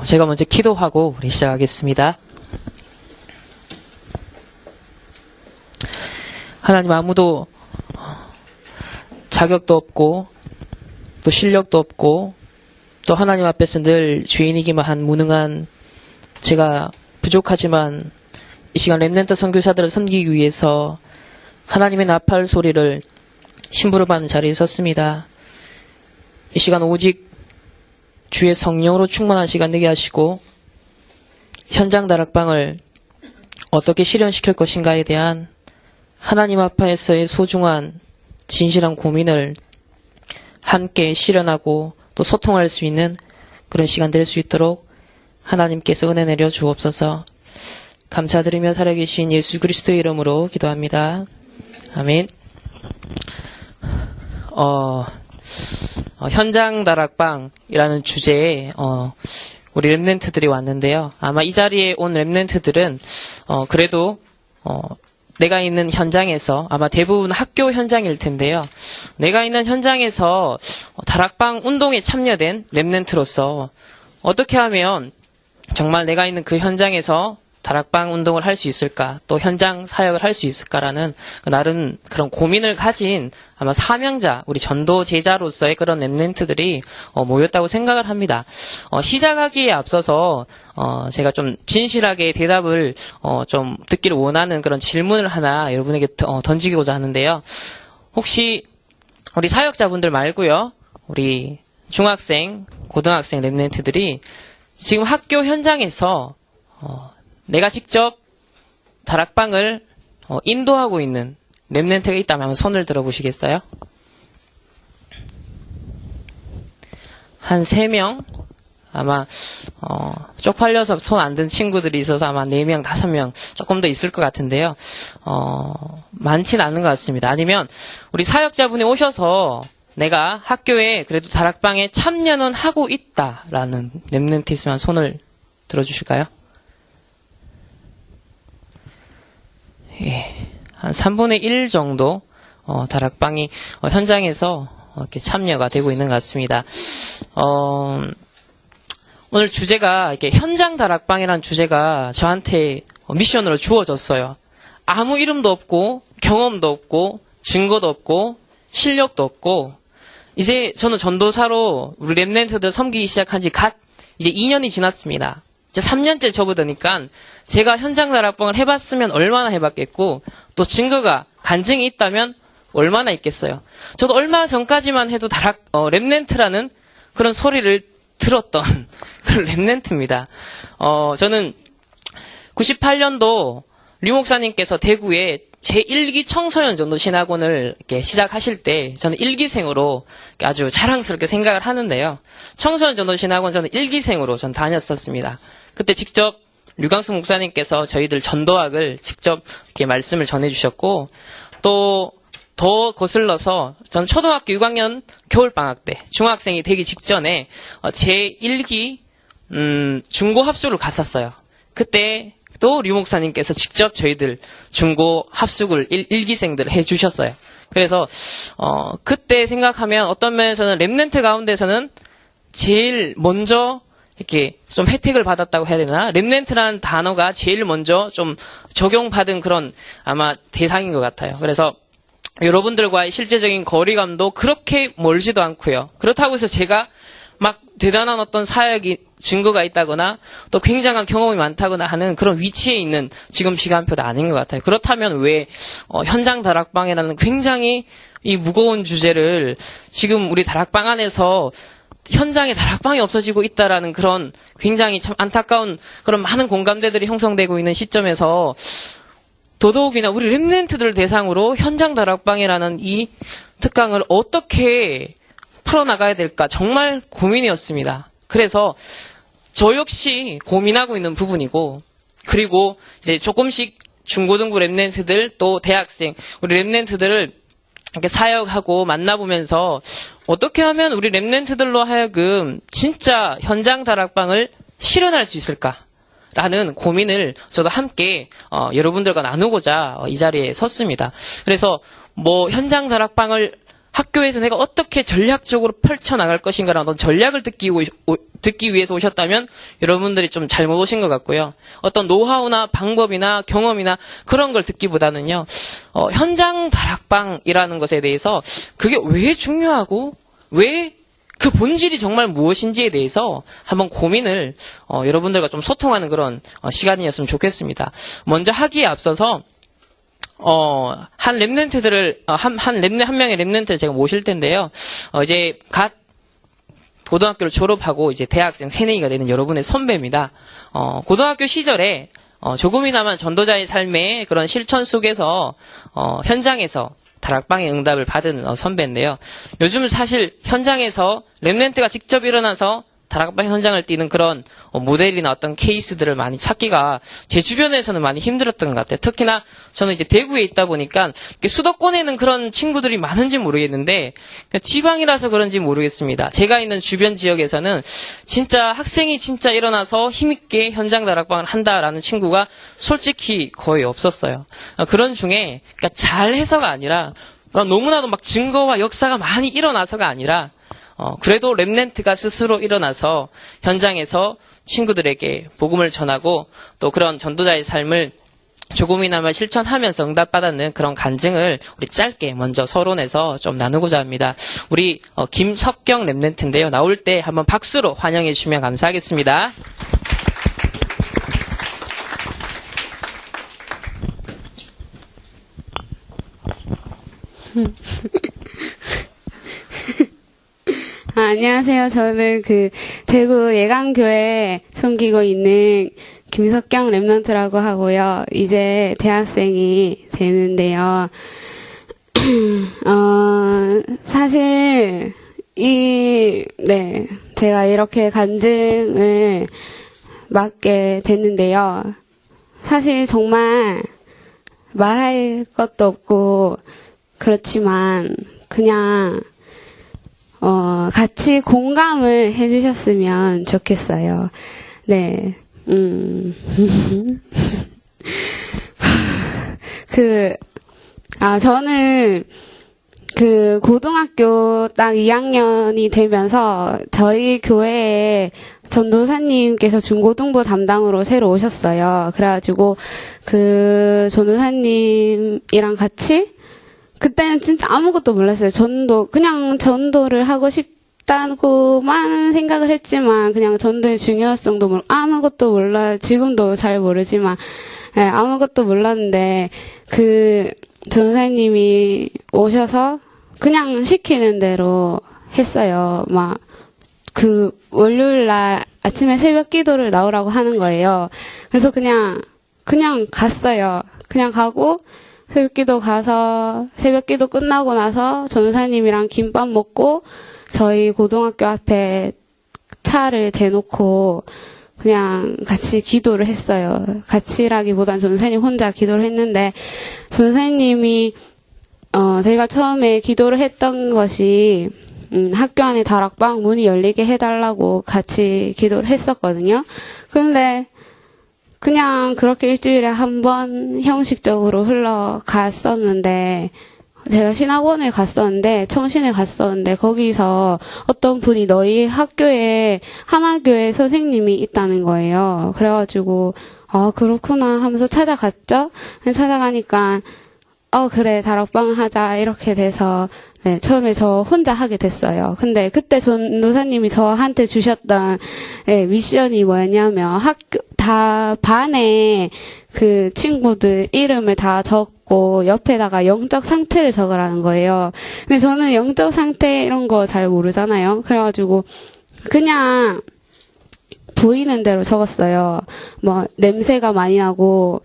제가 먼저 기도하고 우리 시작하겠습니다. 하나님, 아무도 자격도 없고 또 실력도 없고 또 하나님 앞에서 늘 주인이기만 한 무능한 제가 부족하지만 이 시간 렘넌트 선교사들을 섬기기 위해서 하나님의 나팔 소리를 심부름하는 자리에 섰습니다. 이 시간 오직 주의 성령으로 충만한 시간 되게 하시고 현장 다락방을 어떻게 실현시킬 것인가에 대한 하나님 앞에서의 소중한 진실한 고민을 함께 실현하고 또 소통할 수 있는 그런 시간 될 수 있도록 하나님께서 은혜 내려 주옵소서. 감사드리며 살아계신 예수 그리스도의 이름으로 기도합니다. 아멘. 현장 다락방이라는 주제에 우리 렘넌트들이 왔는데요. 아마 이 자리에 온 렘넌트들은 그래도 내가 있는 현장에서 아마 대부분 학교 현장일 텐데요. 내가 있는 현장에서 다락방 운동에 참여된 렘넌트로서 어떻게 하면 정말 내가 있는 그 현장에서 다락방 운동을 할 수 있을까, 또 현장 사역을 할 수 있을까라는 나름 그런 고민을 가진 아마 사명자, 우리 전도 제자로서의 그런 렘넌트들이 모였다고 생각을 합니다. 시작하기에 앞서서 제가 좀 진실하게 대답을 좀 듣기를 원하는 그런 질문을 하나 여러분에게 던지고자 하는데요. 혹시 우리 사역자분들 말고요, 우리 중학생, 고등학생 렘넌트들이 지금 학교 현장에서 내가 직접 다락방을 인도하고 있는 렘넌트가 있다면 한번 손을 들어보시겠어요? 한 3명? 아마 쪽팔려서 손 안 든 친구들이 있어서 아마 4명, 5명 조금 더 있을 것 같은데요. 많진 않은 것 같습니다. 아니면 우리 사역자분이 오셔서 내가 학교에 그래도 다락방에 참여는 하고 있다라는 렘넌트 있으면 손을 들어주실까요? 예, 한 3분의 1 정도 다락방이 현장에서 이렇게 참여가 되고 있는 것 같습니다. 오늘 주제가 이렇게 현장 다락방이라는 주제가 저한테 미션으로 주어졌어요. 아무 이름도 없고 경험도 없고 증거도 없고 실력도 없고 이제 저는 전도사로 우리 렘넌트들 섬기기 시작한 지 이제 2년이 지났습니다. 이제 3년째 접어드니까 제가 현장 다락방을 해봤으면 얼마나 해봤겠고 또 증거가 간증이 있다면 얼마나 있겠어요. 저도 얼마 전까지만 해도 렘넌트라는 그런 소리를 들었던 그런 렘넌트입니다. 저는 98년도 류 목사님께서 대구에 제1기 청소년 전도 신학원을 이렇게 시작하실 때 저는 1기생으로 아주 자랑스럽게 생각을 하는데요. 청소년 전도 신학원 저는 1기생으로 전 다녔었습니다. 그때 직접 류광수 목사님께서 저희들 전도학을 직접 이렇게 말씀을 전해주셨고 또 더 거슬러서 저는 초등학교 6학년 겨울방학 때 중학생이 되기 직전에 제1기 중고 합숙을 갔었어요. 그때 또 류 목사님께서 직접 저희들 중고 합숙을 1기생들 해주셨어요. 그래서 그때 생각하면 어떤 면에서는 렘넌트 가운데서는 제일 먼저 이렇게 좀 혜택을 받았다고 해야 되나? 렘넌트라는 단어가 제일 먼저 좀 적용받은 그런 아마 대상인 것 같아요. 그래서 여러분들과의 실제적인 거리감도 그렇게 멀지도 않고요. 그렇다고 해서 제가 막 대단한 어떤 사역이 증거가 있다거나 또 굉장한 경험이 많다거나 하는 그런 위치에 있는 지금 시간표도 아닌 것 같아요. 그렇다면 왜 현장 다락방이라는 굉장히 이 무거운 주제를 지금 우리 다락방 안에서 현장에 다락방이 없어지고 있다라는 그런 굉장히 참 안타까운 그런 많은 공감대들이 형성되고 있는 시점에서 더더욱이나 우리 렘넌트들 대상으로 현장 다락방이라는 이 특강을 어떻게 풀어나가야 될까 정말 고민이었습니다. 그래서 저 역시 고민하고 있는 부분이고 그리고 이제 조금씩 중고등부 렘넌트들 또 대학생 우리 렘넌트들을 이렇게 사역하고 만나보면서 어떻게 하면 우리 렘넌트들로 하여금 진짜 현장 다락방을 실현할 수 있을까라는 고민을 저도 함께 여러분들과 나누고자 이 자리에 섰습니다. 그래서 뭐 현장 다락방을 학교에서 내가 어떻게 전략적으로 펼쳐나갈 것인가라는 어떤 전략을 듣기 위해서 오셨다면 여러분들이 좀 잘못 오신 것 같고요. 어떤 노하우나 방법이나 경험이나 그런 걸 듣기보다는요, 현장 다락방이라는 것에 대해서 그게 왜 중요하고 왜 그 본질이 정말 무엇인지에 대해서 한번 고민을 여러분들과 좀 소통하는 그런 시간이었으면 좋겠습니다. 먼저 하기에 앞서서 한 랩런트들을 한 명의 랩런트를 제가 모실 텐데요. 이제 갓 고등학교를 졸업하고 이제 대학생 새내기가 되는 여러분의 선배입니다. 고등학교 시절에 조금이나마 전도자의 삶의 그런 실천 속에서 현장에서 다락방의 응답을 받은 선배인데요. 요즘 사실 현장에서 랩런트가 직접 일어나서 다락방 현장을 뛰는 그런 모델이나 어떤 케이스들을 많이 찾기가 제 주변에서는 많이 힘들었던 것 같아요. 특히나 저는 이제 대구에 있다 보니까 수도권에는 그런 친구들이 많은지 모르겠는데 지방이라서 그런지 모르겠습니다. 제가 있는 주변 지역에서는 진짜 학생이 진짜 일어나서 힘있게 현장 다락방을 한다라는 친구가 솔직히 거의 없었어요. 그런 중에 그러니까 잘해서가 아니라 너무나도 막 증거와 역사가 많이 일어나서가 아니라 그래도 랩런트가 스스로 일어나서 현장에서 친구들에게 복음을 전하고 또 그런 전도자의 삶을 조금이나마 실천하면서 응답받았는 그런 간증을 우리 짧게 먼저 서론에서 좀 나누고자 합니다. 우리 김석경 랩런트인데요. 나올 때 한번 박수로 환영해 주시면 감사하겠습니다. 안녕하세요. 저는 대구 예강교회에 섬기고 있는 김석경 랩런트라고 하고요. 이제 대학생이 되는데요. 사실, 제가 이렇게 간증을 맡게 됐는데요. 사실 정말 말할 것도 없고, 그렇지만, 그냥, 같이 공감을 해주셨으면 좋겠어요. 네, 저는 고등학교 딱 2학년이 되면서 저희 교회에 전도사님께서 중고등부 담당으로 새로 오셨어요. 그래가지고 전도사님이랑 같이 그때는 진짜 아무것도 몰랐어요. 그냥 전도를 하고 싶다고만 생각을 했지만, 그냥 전도의 중요성도 아무것도 지금도 잘 모르지만, 아무것도 몰랐는데, 전사님이 오셔서 그냥 시키는 대로 했어요. 월요일 날 아침에 새벽 기도를 나오라고 하는 거예요. 그래서 그냥 갔어요. 그냥 가고, 새벽 기도 끝나고 나서 전사님이랑 김밥 먹고 저희 고등학교 앞에 차를 대놓고 그냥 같이 기도를 했어요. 같이라기보단 전사님 혼자 기도를 했는데 전사님이 제가 처음에 기도를 했던 것이 학교 안에 다락방 문이 열리게 해달라고 같이 기도를 했었거든요. 그런데 그냥 그렇게 일주일에 한 번 형식적으로 흘러갔었는데, 제가 신학원을 갔었는데, 청신을 갔었는데, 거기서 어떤 분이 너희 학교에 하나교회 선생님이 있다는 거예요. 그래가지고, 그렇구나 하면서 찾아갔죠? 찾아가니까, 그래, 다락방 하자, 이렇게 돼서, 네, 처음에 저 혼자 하게 됐어요. 근데 그때 전도사님이 저한테 주셨던 미션이 뭐였냐면 반에 친구들 이름을 다 적고 옆에다가 영적 상태를 적으라는 거예요. 근데 저는 영적 상태 이런 거 잘 모르잖아요. 그래가지고 그냥 보이는 대로 적었어요. 냄새가 많이 나고,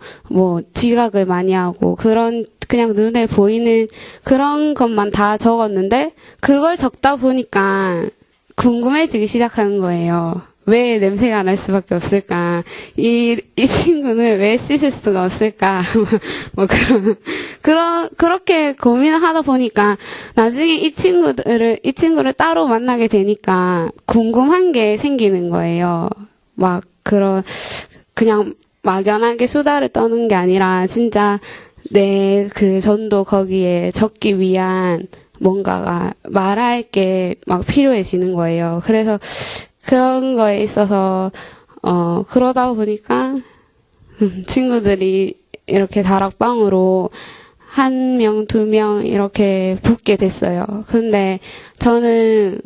지각을 많이 하고, 그냥 눈에 보이는 그런 것만 다 적었는데, 그걸 적다 보니까 궁금해지기 시작하는 거예요. 왜 냄새가 날 수밖에 없을까? 이 친구는 왜 씻을 수가 없을까? 그렇게 고민을 하다 보니까, 나중에 이 친구를 따로 만나게 되니까, 궁금한 게 생기는 거예요. 그냥 막연하게 수다를 떠는 게 아니라, 진짜, 전도 거기에 적기 위한, 뭔가가 말할 게 막 필요해지는 거예요. 그래서 그런 거에 있어서, 그러다 보니까, 친구들이 이렇게 다락방으로 1명, 2명 이렇게 붙게 됐어요. 근데 저는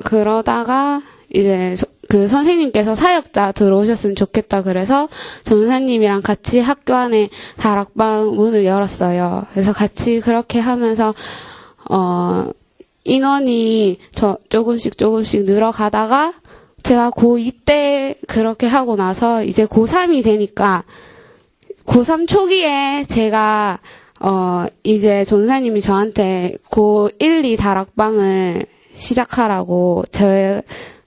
그러다가 이제 그 선생님께서 사역자 들어오셨으면 좋겠다 그래서 전사님이랑 같이 학교 안에 다락방 문을 열었어요. 그래서 같이 그렇게 하면서 인원이 조금씩 늘어가다가 제가 고2 때 그렇게 하고 나서 이제 고3이 되니까 고3 초기에 제가 이제 전사님이 저한테 고1, 2 다락방을 시작하라고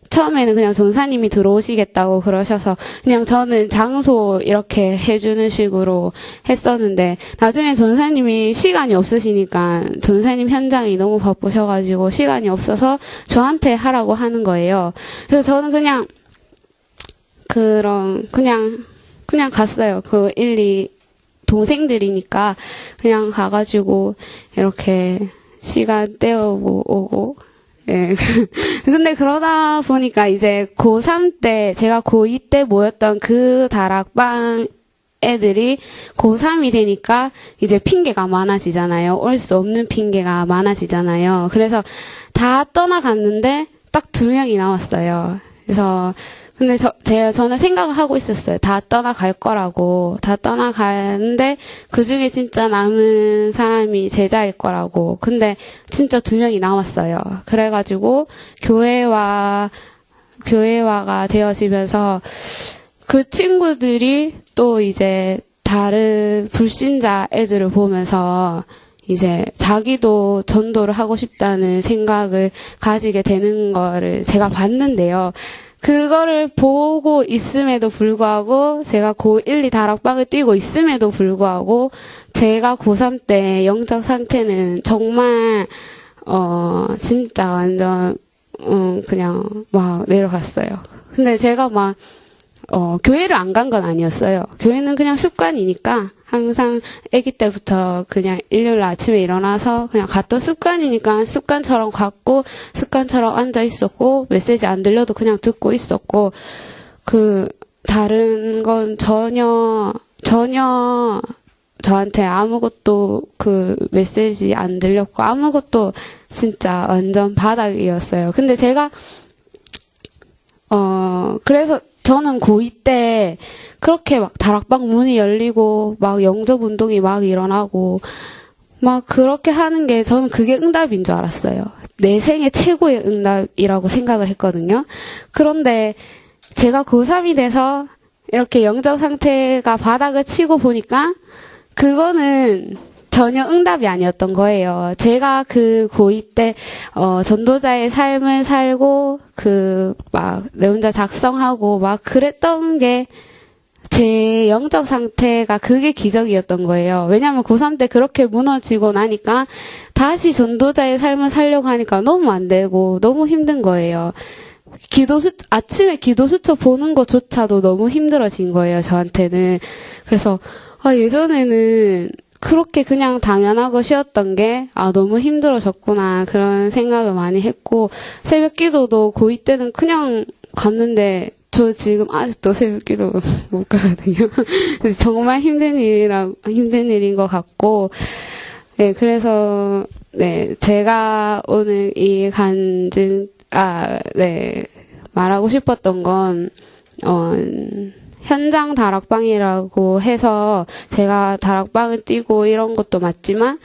처음에는 그냥 전사님이 들어오시겠다고 그러셔서 그냥 저는 장소 이렇게 해주는 식으로 했었는데 나중에 전사님이 시간이 없으시니까 전사님 현장이 너무 바쁘셔가지고 시간이 없어서 저한테 하라고 하는 거예요. 그래서 저는 그냥 갔어요. 그 1, 2 동생들이니까 그냥 가가지고 이렇게 시간 때우고 오고 예. 근데 그러다 보니까 이제 고3 때, 제가 고2 때 모였던 그 다락방 애들이 고3이 되니까 이제 핑계가 많아지잖아요. 올 수 없는 핑계가 많아지잖아요. 그래서 다 떠나갔는데 딱 2명이 남았어요. 그래서 근데 저는 생각을 하고 있었어요. 다 떠나갈 거라고. 다 떠나가는데 그 중에 진짜 남은 사람이 제자일 거라고. 근데 진짜 2명이 남았어요. 그래가지고 교회화가 되어지면서 그 친구들이 또 이제 다른 불신자 애들을 보면서 이제 자기도 전도를 하고 싶다는 생각을 가지게 되는 거를 제가 봤는데요. 그거를 보고 있음에도 불구하고 제가 고1, 2 다락방을 뛰고 있음에도 불구하고 제가 고3 때 영적 상태는 정말 진짜 완전 그냥 막 내려갔어요. 근데 제가 막 교회를 안 간 건 아니었어요. 교회는 그냥 습관이니까 항상 아기 때부터 그냥 일요일 아침에 일어나서 그냥 갔던 습관이니까 습관처럼 갔고 습관처럼 앉아 있었고 메시지 안 들려도 그냥 듣고 있었고 다른 건 전혀 저한테 아무것도 메시지 안 들렸고 아무것도 진짜 완전 바닥이었어요. 근데 제가 그래서 저는 고2 때 그렇게 막 다락방 문이 열리고 막 영접 운동이 막 일어나고 막 그렇게 하는 게 저는 그게 응답인 줄 알았어요. 내 생애 최고의 응답이라고 생각을 했거든요. 그런데 제가 고3이 돼서 이렇게 영적 상태가 바닥을 치고 보니까 그거는 전혀 응답이 아니었던 거예요. 제가 그 고2 때, 전도자의 삶을 살고, 내 혼자 작성하고, 막 그랬던 게, 제 영적 상태가 그게 기적이었던 거예요. 왜냐면 고3 때 그렇게 무너지고 나니까, 다시 전도자의 삶을 살려고 하니까 너무 안 되고, 너무 힘든 거예요. 아침에 기도 수첩 보는 것조차도 너무 힘들어진 거예요, 저한테는. 그래서, 예전에는, 그렇게 그냥 당연하고 쉬었던 게, 너무 힘들어졌구나, 그런 생각을 많이 했고, 새벽 기도도 고2 때는 그냥 갔는데, 저 지금 아직도 새벽 기도 못 가거든요. 그래서 정말 힘든 일인 것 같고, 네, 그래서, 네, 제가 오늘 말하고 싶었던 건, 현장 다락방이라고 해서 제가 다락방을 뛰고 이런 것도 맞지만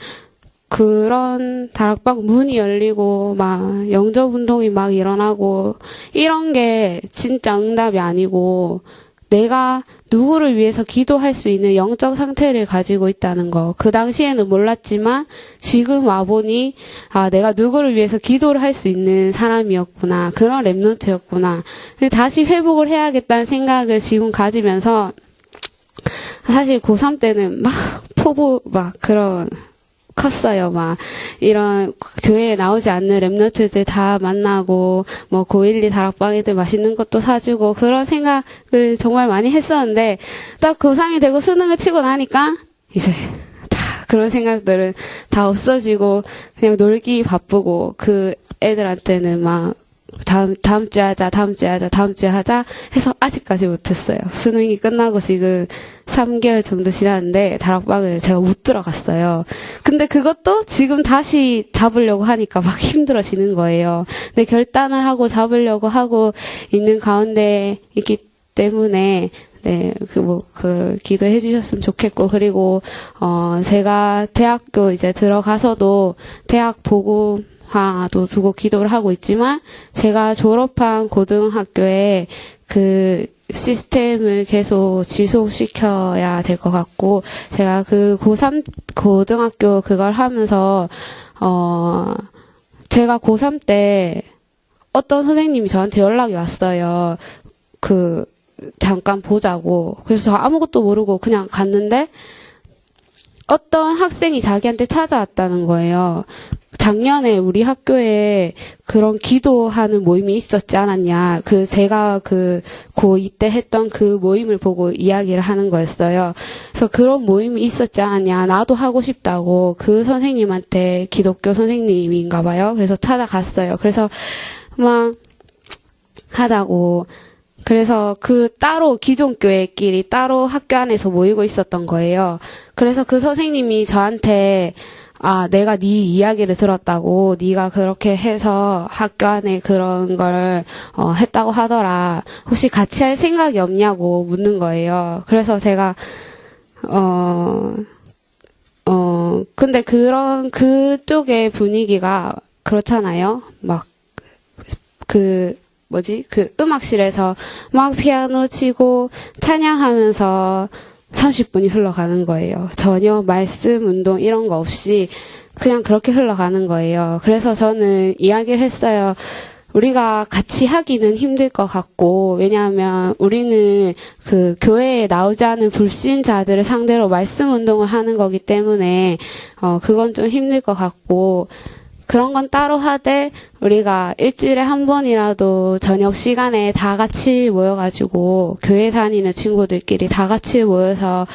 그런 다락방 문이 열리고 막 영접 운동이 막 일어나고 이런 게 진짜 응답이 아니고 내가 누구를 위해서 기도할 수 있는 영적 상태를 가지고 있다는 거. 그 당시에는 몰랐지만 지금 와보니 내가 누구를 위해서 기도를 할 수 있는 사람이었구나. 그런 랩런트였구나. 다시 회복을 해야겠다는 생각을 지금 가지면서 사실 고3 때는 막 컸어요. 막 이런 교회에 나오지 않는 랩런트들 다 만나고 뭐 고1, 2 다락방애들 맛있는 것도 사주고 그런 생각을 정말 많이 했었는데 딱 고3이 되고 수능을 치고 나니까 이제 다 그런 생각들은 다 없어지고 그냥 놀기 바쁘고 그 애들한테는 막 다음 주에 하자, 다음 주에 하자, 다음 주에 하자 해서 아직까지 못했어요. 수능이 끝나고 지금 3개월 정도 지났는데 다락방을 제가 못 들어갔어요. 근데 그것도 지금 다시 잡으려고 하니까 막 힘들어지는 거예요. 근데 결단을 하고 잡으려고 하고 있는 가운데 있기 때문에 네, 기도해 주셨으면 좋겠고, 그리고, 제가 대학교 이제 들어가서도 대학 복음화도 두고 기도를 하고 있지만, 제가 졸업한 고등학교에 그 시스템을 계속 지속시켜야 될 것 같고, 제가 그 고3, 고등학교 그걸 하면서, 제가 고3 때 어떤 선생님이 저한테 연락이 왔어요. 잠깐 보자고. 그래서 저 아무것도 모르고 그냥 갔는데 어떤 학생이 자기한테 찾아왔다는 거예요. 작년에 우리 학교에 그런 기도하는 모임이 있었지 않았냐. 제가 고2 때 했던 그 모임을 보고 이야기를 하는 거였어요. 그래서 그런 모임이 있었지 않았냐. 나도 하고 싶다고 그 선생님한테 기독교 선생님인가 봐요. 그래서 찾아갔어요. 그래서 막 하자고. 그래서 따로 기존 교회끼리 따로 학교 안에서 모이고 있었던 거예요. 그래서 그 선생님이 저한테 내가 네 이야기를 들었다고 네가 그렇게 해서 학교 안에 그런 걸 했다고 하더라. 혹시 같이 할 생각이 없냐고 묻는 거예요. 그래서 제가 근데 그쪽의 분위기가 그렇잖아요. 막 음악실에서 막 피아노 치고 찬양하면서 30분이 흘러가는 거예요. 전혀 말씀, 운동 이런 거 없이 그냥 그렇게 흘러가는 거예요. 그래서 저는 이야기를 했어요. 우리가 같이 하기는 힘들 것 같고, 왜냐하면 우리는 교회에 나오지 않은 불신자들을 상대로 말씀 운동을 하는 거기 때문에, 그건 좀 힘들 것 같고, 그런 건 따로 하되 우리가 일주일에 한 번이라도 저녁 시간에 다 같이 모여가지고 교회 다니는 친구들끼리 다 같이 모여서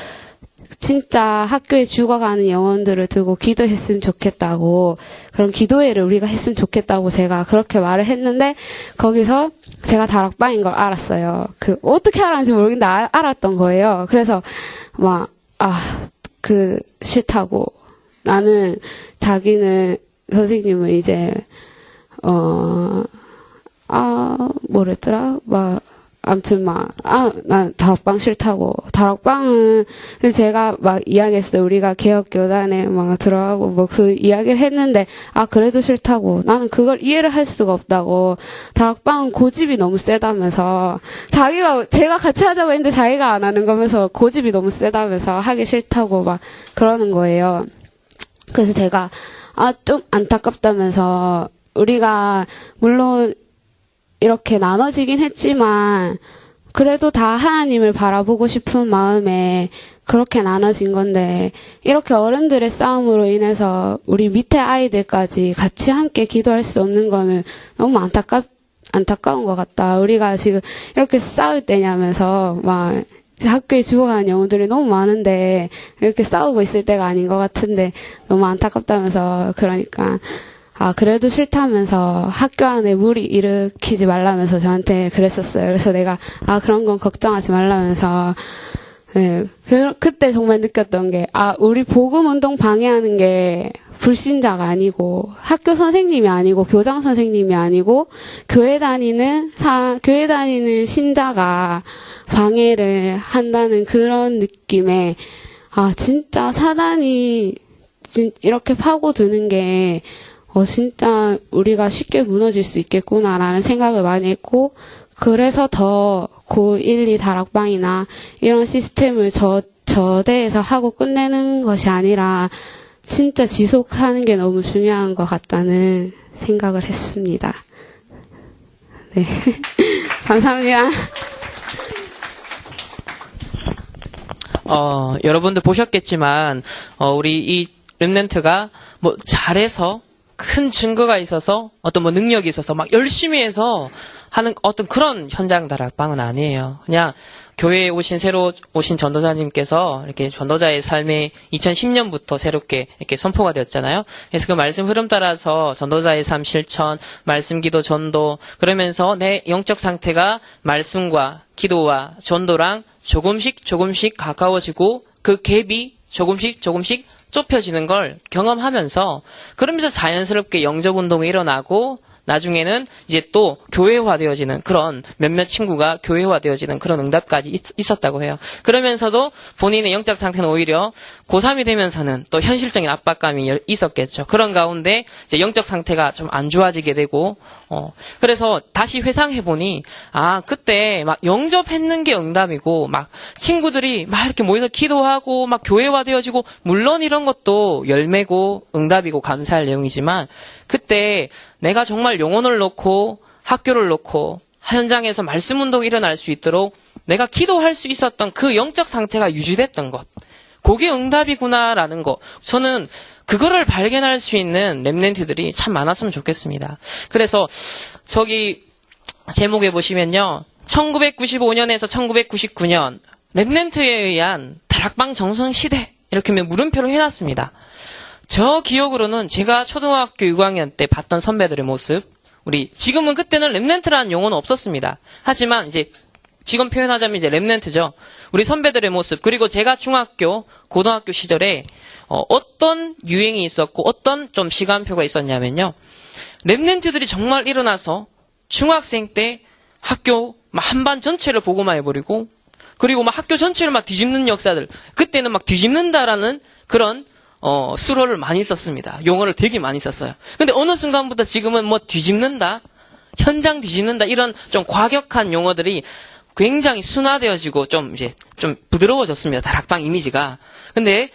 진짜 학교에 죽어가는 영혼들을 두고 기도했으면 좋겠다고, 그런 기도회를 우리가 했으면 좋겠다고 제가 그렇게 말을 했는데, 거기서 제가 다락방인 걸 알았어요. 어떻게 알았는지 모르겠는데 알았던 거예요. 그래서 싫다고. 나는 선생님은 이제, 뭐랬더라? 난 다락방 싫다고. 다락방은, 제가 이야기했어요. 우리가 개혁교단에 들어가고 이야기를 했는데, 그래도 싫다고. 나는 그걸 이해를 할 수가 없다고. 다락방은 고집이 너무 세다면서, 제가 같이 하자고 했는데 자기가 안 하는 거면서 고집이 너무 세다면서 하기 싫다고 그러는 거예요. 그래서 제가, 좀 안타깝다면서, 우리가, 물론, 이렇게 나눠지긴 했지만, 그래도 다 하나님을 바라보고 싶은 마음에 그렇게 나눠진 건데, 이렇게 어른들의 싸움으로 인해서 우리 밑에 아이들까지 같이 함께 기도할 수 없는 거는 너무 안타까운 것 같다. 우리가 지금 이렇게 싸울 때냐면서, 학교에 죽어가는 영혼들이 너무 많은데 이렇게 싸우고 있을 때가 아닌 것 같은데 너무 안타깝다면서, 그러니까 그래도 싫다면서 학교 안에 무리 일으키지 말라면서 저한테 그랬었어요. 그래서 내가 그런 건 걱정하지 말라면서, 네, 그때 정말 느꼈던 게 우리 복음 운동 방해하는 게 불신자가 아니고 학교 선생님이 아니고 교장 선생님이 아니고 교회 다니는 신자가 방해를 한다는 그런 느낌에 진짜 사단이 이렇게 파고드는 게 진짜 우리가 쉽게 무너질 수 있겠구나라는 생각을 많이 했고, 그래서 더 고1, 2 다락방이나 이런 시스템을 저대에서 하고 끝내는 것이 아니라 진짜 지속하는 게 너무 중요한 것 같다는 생각을 했습니다. 네. 감사합니다. 여러분들 보셨겠지만, 우리 이 렘넌트가 잘해서, 큰 증거가 있어서, 어떤 능력이 있어서, 열심히 해서, 하는 어떤 그런 현장 다락방은 아니에요. 그냥 교회에 새로 오신 전도사님께서 이렇게 전도자의 삶에 2010년부터 새롭게 이렇게 선포가 되었잖아요. 그래서 그 말씀 흐름 따라서 전도자의 삶 실천, 말씀 기도 전도, 그러면서 내 영적 상태가 말씀과 기도와 전도랑 조금씩 가까워지고 그 갭이 조금씩 좁혀지는 걸 경험하면서 그러면서 자연스럽게 영접 운동이 일어나고 나중에는 이제 또 교회화되어지는 그런 몇몇 친구가 교회화되어지는 그런 응답까지 있었다고 해요. 그러면서도 본인의 영적 상태는 오히려 고3이 되면서는 또 현실적인 압박감이 있었겠죠. 그런 가운데 이제 영적 상태가 좀 안 좋아지게 되고, 그래서 다시 회상해보니, 그때 막 영접했는 게 응답이고, 막 친구들이 막 이렇게 모여서 기도하고, 막 교회화되어지고, 물론 이런 것도 열매고 응답이고 감사할 내용이지만, 그때 내가 정말 영혼을 놓고 학교를 놓고 현장에서 말씀 운동이 일어날 수 있도록 내가 기도할 수 있었던 그 영적 상태가 유지됐던 것. 그게 응답이구나라는 거. 저는 그거를 발견할 수 있는 렘넌트들이 참 많았으면 좋겠습니다. 그래서 저기 제목에 보시면요. 1995년에서 1999년 렘넌트에 의한 다락방 정성 시대 이렇게 물음표를 해놨습니다. 저 기억으로는 제가 초등학교 6학년 때 봤던 선배들의 모습, 지금은 그때는 렘넌트라는 용어는 없었습니다. 하지만 이제 지금 표현하자면 이제 렘넌트죠. 우리 선배들의 모습, 그리고 제가 중학교, 고등학교 시절에 어떤 유행이 있었고 어떤 좀 시간표가 있었냐면요. 렘넌트들이 정말 일어나서 중학생 때 학교 한반 전체를 보고만 해버리고 그리고 막 학교 전체를 막 뒤집는 역사들, 그때는 막 뒤집는다라는 그런 수로를 많이 썼습니다. 용어를 되게 많이 썼어요. 근데 어느 순간부터 지금은 뭐 뒤집는다, 현장 뒤집는다, 이런 좀 과격한 용어들이 굉장히 순화되어지고 좀 부드러워졌습니다. 다락방 이미지가. 근데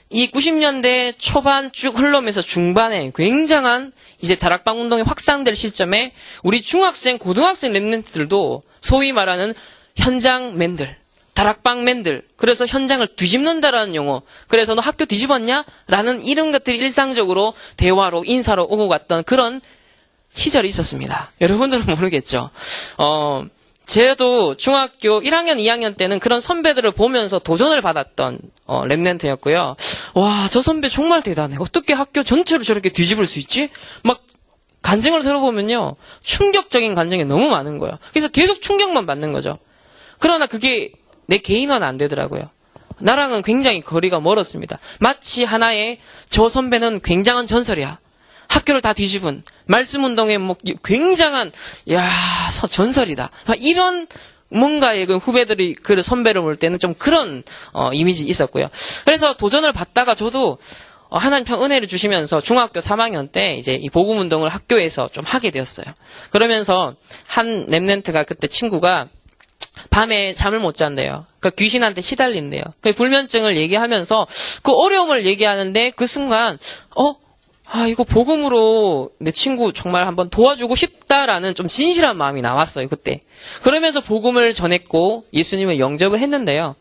이 90년대 초반 쭉 흘러면서 중반에 굉장한 이제 다락방 운동이 확산될 시점에 우리 중학생, 고등학생 렘넌트들도 소위 말하는 현장맨들, 다락방맨들, 그래서 현장을 뒤집는다라는 용어, 그래서 너 학교 뒤집었냐? 라는 이런 것들이 일상적으로 대화로 인사로 오고 갔던 그런 시절이 있었습니다. 여러분들은 모르겠죠. 저도 중학교 1학년, 2학년 때는 그런 선배들을 보면서 도전을 받았던 렘넌트였고요. 와, 저 선배 정말 대단해. 어떻게 학교 전체를 저렇게 뒤집을 수 있지? 막 간증을 들어보면요. 충격적인 간증이 너무 많은 거예요. 그래서 계속 충격만 받는 거죠. 그러나 그게 내 개인화는 안 되더라고요. 나랑은 굉장히 거리가 멀었습니다. 마치 하나의 저 선배는 굉장한 전설이야. 학교를 다 뒤집은 말씀 운동의 뭐 굉장한 전설이다. 이런 뭔가의 그 후배들이 그 선배를 볼 때는 좀 그런 이미지 있었고요. 그래서 도전을 받다가 저도 하나님 편 은혜를 주시면서 중학교 3학년 때 이제 이 복음 운동을 학교에서 좀 하게 되었어요. 그러면서 한 렘넌트가 그때 친구가 밤에 잠을 못 잔대요. 그러니까 귀신한테 시달린대요. 그 불면증을 얘기하면서 그 어려움을 얘기하는데 그 순간 이거 복음으로 내 친구 정말 한번 도와주고 싶다라는 좀 진실한 마음이 나왔어요, 그때. 그러면서 복음을 전했고 예수님을 영접을 했는데요.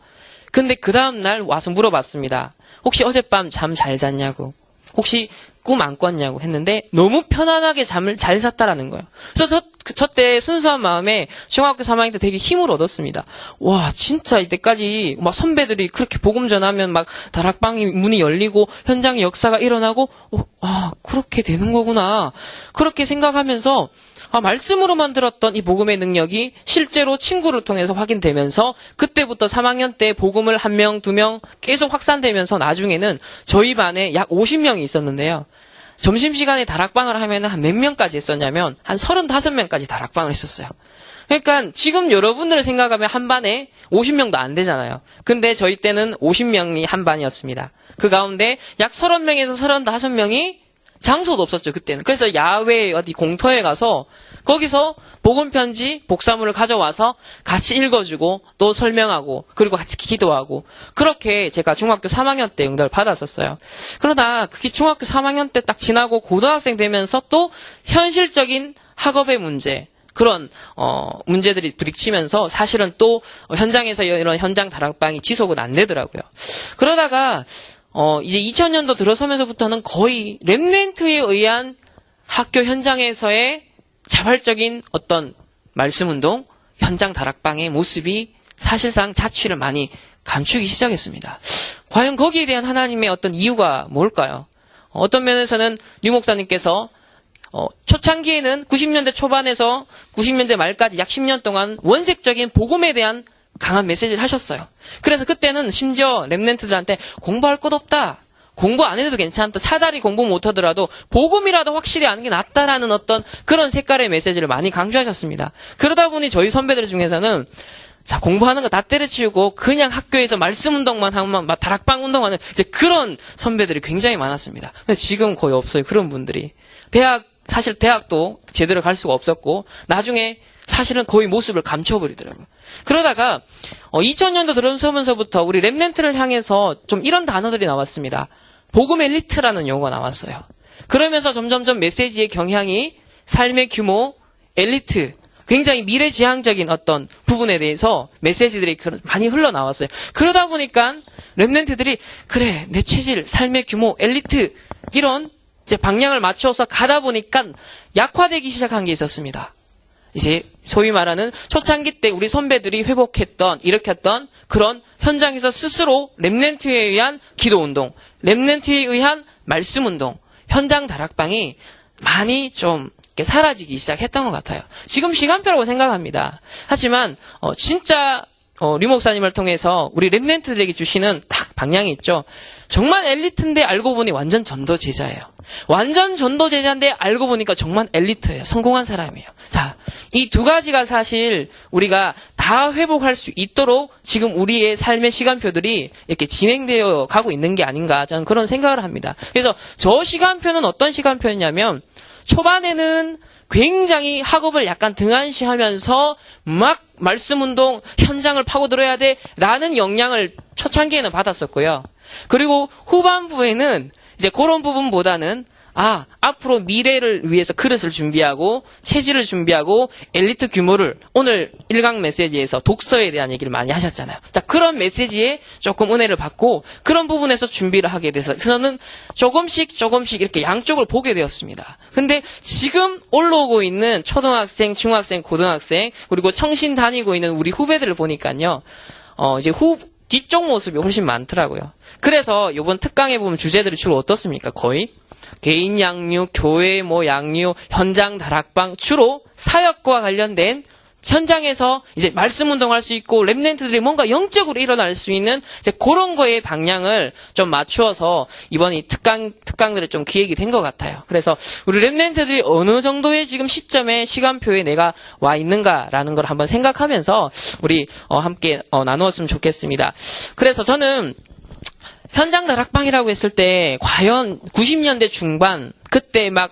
근데 그 다음날 와서 물어봤습니다. 혹시 어젯밤 잠 잘 잤냐고. 혹시 꿈 안 꿨냐고 했는데 너무 편안하게 잠을 잘 잤다라는 거예요. 그래서 저 때 순수한 마음에 중학교 3학년 때 되게 힘을 얻었습니다. 와, 진짜 이때까지 막 선배들이 그렇게 복음 전하면 막 다락방이 문이 열리고 현장의 역사가 일어나고 그렇게 되는 거구나. 그렇게 생각하면서 말씀으로만 들었던 이 복음의 능력이 실제로 친구를 통해서 확인되면서 그때부터 3학년 때 복음을 1명, 2명 계속 확산되면서 나중에는 저희 반에 약 50명이 있었는데요. 점심시간에 다락방을 하면 한 몇 명까지 했었냐면 한 35명까지 다락방을 했었어요. 그러니까 지금 여러분들을 생각하면 한 반에 50명도 안 되잖아요. 근데 저희 때는 50명이 한 반이었습니다. 그 가운데 약 30명에서 35명이 장소도 없었죠, 그때는. 그래서 야외 어디 공터에 가서 거기서 복음 편지, 복사물을 가져와서 같이 읽어주고 또 설명하고 그리고 같이 기도하고 그렇게 제가 중학교 3학년 때 응답을 받았었어요. 그러다 그게 중학교 3학년 때 딱 지나고 고등학생 되면서 또 현실적인 학업의 문제, 그런 문제들이 부딪히면서 사실은 또 현장에서 이런 현장 다락방이 지속은 안 되더라고요. 그러다가 이제 2000년도 들어서면서부터는 거의 렘넌트에 의한 학교 현장에서의 자발적인 어떤 말씀운동, 현장 다락방의 모습이 사실상 자취를 많이 감추기 시작했습니다. 과연 거기에 대한 하나님의 어떤 이유가 뭘까요? 어떤 면에서는 류 목사님께서 초창기에는 90년대 초반에서 90년대 말까지 약 10년 동안 원색적인 복음에 대한 강한 메시지를 하셨어요. 그래서 그때는 심지어 랩런트들한테 공부할 것 없다. 공부 안 해도 괜찮다. 차라리 공부 못하더라도 복음이라도 확실히 아는 게 낫다라는 어떤 그런 색깔의 메시지를 많이 강조하셨습니다. 그러다 보니 저희 선배들 중에서는 자, 공부하는 거 다 때려치우고 그냥 학교에서 말씀 운동만 하면 막 다락방 운동하는 이제 그런 선배들이 굉장히 많았습니다. 근데 지금 거의 없어요. 그런 분들이. 사실 대학도 제대로 갈 수가 없었고 나중에 사실은 거의 모습을 감춰버리더라고요. 그러다가 2000년도 들어서면서부터 우리 랩런트를 향해서 좀 이런 단어들이 나왔습니다. 복음 엘리트라는 용어가 나왔어요. 그러면서 점점점 메시지의 경향이 삶의 규모, 엘리트, 굉장히 미래지향적인 어떤 부분에 대해서 메시지들이 많이 흘러나왔어요. 그러다 보니까 랩런트들이 그래, 내 체질, 삶의 규모, 엘리트 이런 이제 방향을 맞춰서 가다 보니까 약화되기 시작한 게 있었습니다. 이제 소위 말하는 초창기 때 우리 선배들이 일으켰던 그런 현장에서 스스로 랩런트에 의한 기도운동, 랩런트에 의한 말씀운동, 현장 다락방이 많이 좀 이렇게 사라지기 시작했던 것 같아요. 지금 시간표라고 생각합니다. 하지만 진짜 류 목사님을 통해서 우리 랩런트들에게 주시는 딱 방향이 있죠. 정말 엘리트인데 알고 보니 완전 전도제자예요. 완전 전도제자인데 알고 보니까 정말 엘리트예요. 성공한 사람이에요. 자, 이 두 가지가 사실 우리가 다 회복할 수 있도록 지금 우리의 삶의 시간표들이 이렇게 진행되어 가고 있는 게 아닌가 저는 그런 생각을 합니다. 그래서 저 시간표는 어떤 시간표였냐면 초반에는 굉장히 학업을 약간 등한시하면서 막 말씀운동 현장을 파고들어야 돼라는 영향을 초창기에는 받았었고요. 그리고 후반부에는 이제 그런 부분보다는 앞으로 미래를 위해서 그릇을 준비하고 체질을 준비하고 엘리트 규모를 오늘 1강 메시지에서 독서에 대한 얘기를 많이 하셨잖아요. 자, 그런 메시지에 조금 은혜를 받고 그런 부분에서 준비를 하게 돼서 저는 조금씩 이렇게 양쪽을 보게 되었습니다. 근데 지금 올라오고 있는 초등학생, 중학생, 고등학생 그리고 청신 다니고 있는 우리 후배들을 보니까요. 이제 뒤쪽 모습이 훨씬 많더라고요. 그래서 이번 특강에 보면 주제들이 주로 어떻습니까? 거의 개인 양육, 교회 양육, 현장 다락방 주로 사역과 관련된 현장에서 이제 말씀 운동할 수 있고 랩런트들이 뭔가 영적으로 일어날 수 있는 이제 그런 거에 방향을 좀 맞추어서 이번 이 특강들을 좀 기획이 된 것 같아요. 그래서 우리 랩런트들이 어느 정도의 지금 시점에 시간표에 내가 와 있는가라는 걸 한번 생각하면서 우리 함께 나누었으면 좋겠습니다. 그래서 저는 현장 다락방이라고 했을 때 과연 90년대 중반 그때 막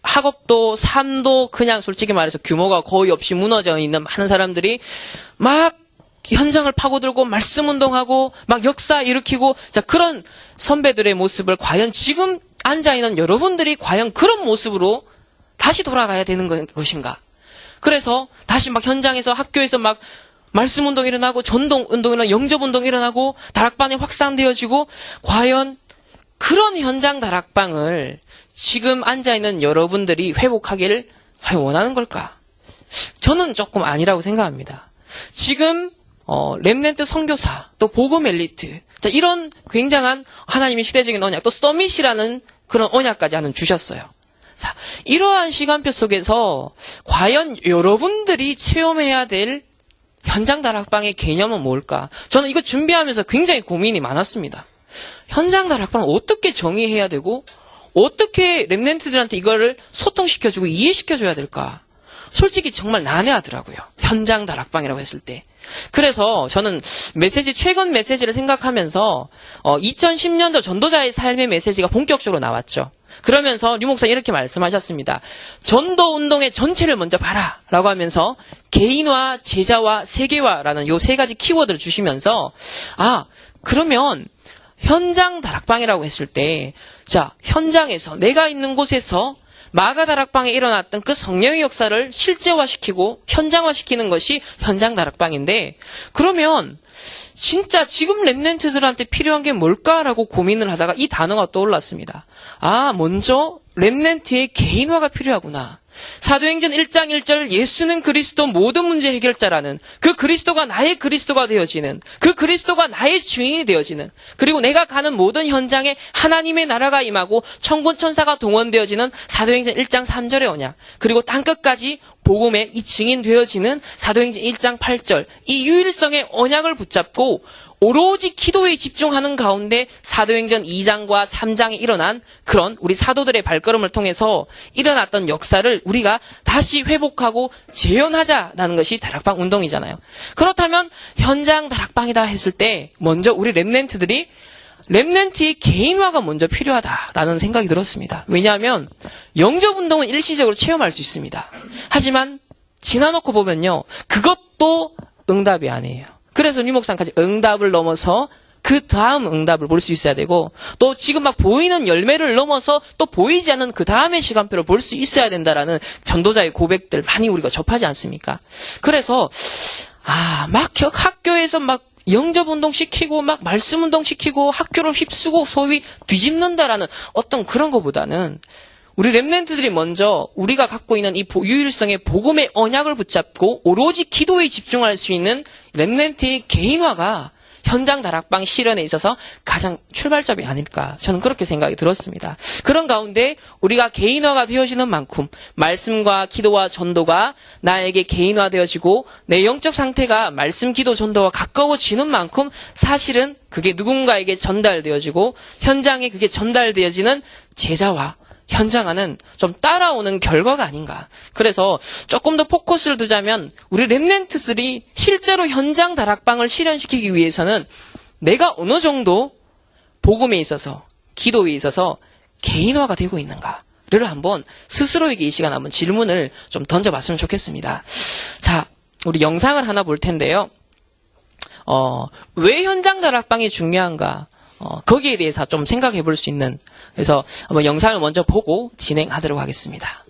학업도 삶도 그냥 솔직히 말해서 규모가 거의 없이 무너져 있는 많은 사람들이 막 현장을 파고들고 말씀 운동하고 막 역사 일으키고 자 그런 선배들의 모습을 과연 지금 앉아있는 여러분들이 과연 그런 모습으로 다시 돌아가야 되는 것인가. 그래서 다시 막 현장에서 학교에서 막 말씀 운동 일어나고 전동 운동이나 영접 운동 일어나고 다락방이 확산되어지고 과연 그런 현장 다락방을 지금 앉아있는 여러분들이 회복하기를 과연 원하는 걸까? 저는 조금 아니라고 생각합니다. 지금 랩런트 선교사 또 복음 엘리트 자, 이런 굉장한 하나님의 시대적인 언약 또 서밋이라는 그런 언약까지 하는 주셨어요. 자, 이러한 시간표 속에서 과연 여러분들이 체험해야 될 현장 다락방의 개념은 뭘까? 저는 이거 준비하면서 굉장히 고민이 많았습니다. 현장 다락방을 어떻게 정의해야 되고 어떻게 랩런트들한테 이거를 소통시켜주고 이해시켜줘야 될까? 솔직히 정말 난해하더라고요. 현장 다락방이라고 했을 때. 그래서 저는 최근 메시지를 생각하면서 2010년도 전도자의 삶의 메시지가 본격적으로 나왔죠. 그러면서 류 목사님 이렇게 말씀하셨습니다. 전도 운동의 전체를 먼저 봐라 라고 하면서 개인화, 제자화, 세계화라는 요 세 가지 키워드를 주시면서 그러면 현장 다락방이라고 했을 때 자, 현장에서 내가 있는 곳에서 마가 다락방에 일어났던 그 성령의 역사를 실제화시키고 현장화시키는 것이 현장 다락방인데 그러면 진짜 지금 랩런트들한테 필요한 게 뭘까라고 고민을 하다가 이 단어가 떠올랐습니다. 먼저 랩런트의 개인화가 필요하구나. 사도행전 1장 1절 예수는 그리스도 모든 문제 해결자라는 그 그리스도가 나의 그리스도가 되어지는 그 그리스도가 나의 주인이 되어지는 그리고 내가 가는 모든 현장에 하나님의 나라가 임하고 천군 천사가 동원되어지는 사도행전 1장 3절의 언약 그리고 땅끝까지 복음의 이 증인되어지는 사도행전 1장 8절 이 유일성의 언약을 붙잡고 오로지 기도에 집중하는 가운데 사도행전 2장과 3장에 일어난 그런 우리 사도들의 발걸음을 통해서 일어났던 역사를 우리가 다시 회복하고 재현하자라는 것이 다락방 운동이잖아요. 그렇다면 현장 다락방이다 했을 때 먼저 우리 렘넌트의 개인화가 먼저 필요하다라는 생각이 들었습니다. 왜냐하면 영접 운동은 일시적으로 체험할 수 있습니다. 하지만 지나놓고 보면요. 그것도 응답이 아니에요. 그래서 유목상까지 응답을 넘어서 그 다음 응답을 볼 수 있어야 되고 또 지금 막 보이는 열매를 넘어서 또 보이지 않는 그 다음의 시간표를 볼 수 있어야 된다라는 전도자의 고백들 많이 우리가 접하지 않습니까? 그래서 막 학교에서 막 영접운동 시키고 막 말씀운동 시키고 학교를 휩쓰고 소위 뒤집는다라는 어떤 그런 것보다는 우리 렘넌트들이 먼저 우리가 갖고 있는 이 유일성의 복음의 언약을 붙잡고 오로지 기도에 집중할 수 있는 렘넌트의 개인화가 현장 다락방 실현에 있어서 가장 출발점이 아닐까 저는 그렇게 생각이 들었습니다. 그런 가운데 우리가 개인화가 되어지는 만큼 말씀과 기도와 전도가 나에게 개인화되어지고 내 영적 상태가 말씀, 기도, 전도와 가까워지는 만큼 사실은 그게 누군가에게 전달되어지고 현장에 그게 전달되어지는 제자와 현장화는 좀 따라오는 결과가 아닌가. 그래서 조금 더 포커스를 두자면 우리 렘넌트들이 실제로 현장 다락방을 실현시키기 위해서는 내가 어느 정도 복음에 있어서 기도에 있어서 개인화가 되고 있는가를 한번 스스로에게 이 시간 한번 질문을 좀 던져봤으면 좋겠습니다. 자, 우리 영상을 하나 볼 텐데요. 왜 현장 다락방이 중요한가? 거기에 대해서 좀 생각해 볼 수 있는 그래서 한번 영상을 먼저 보고 진행하도록 하겠습니다.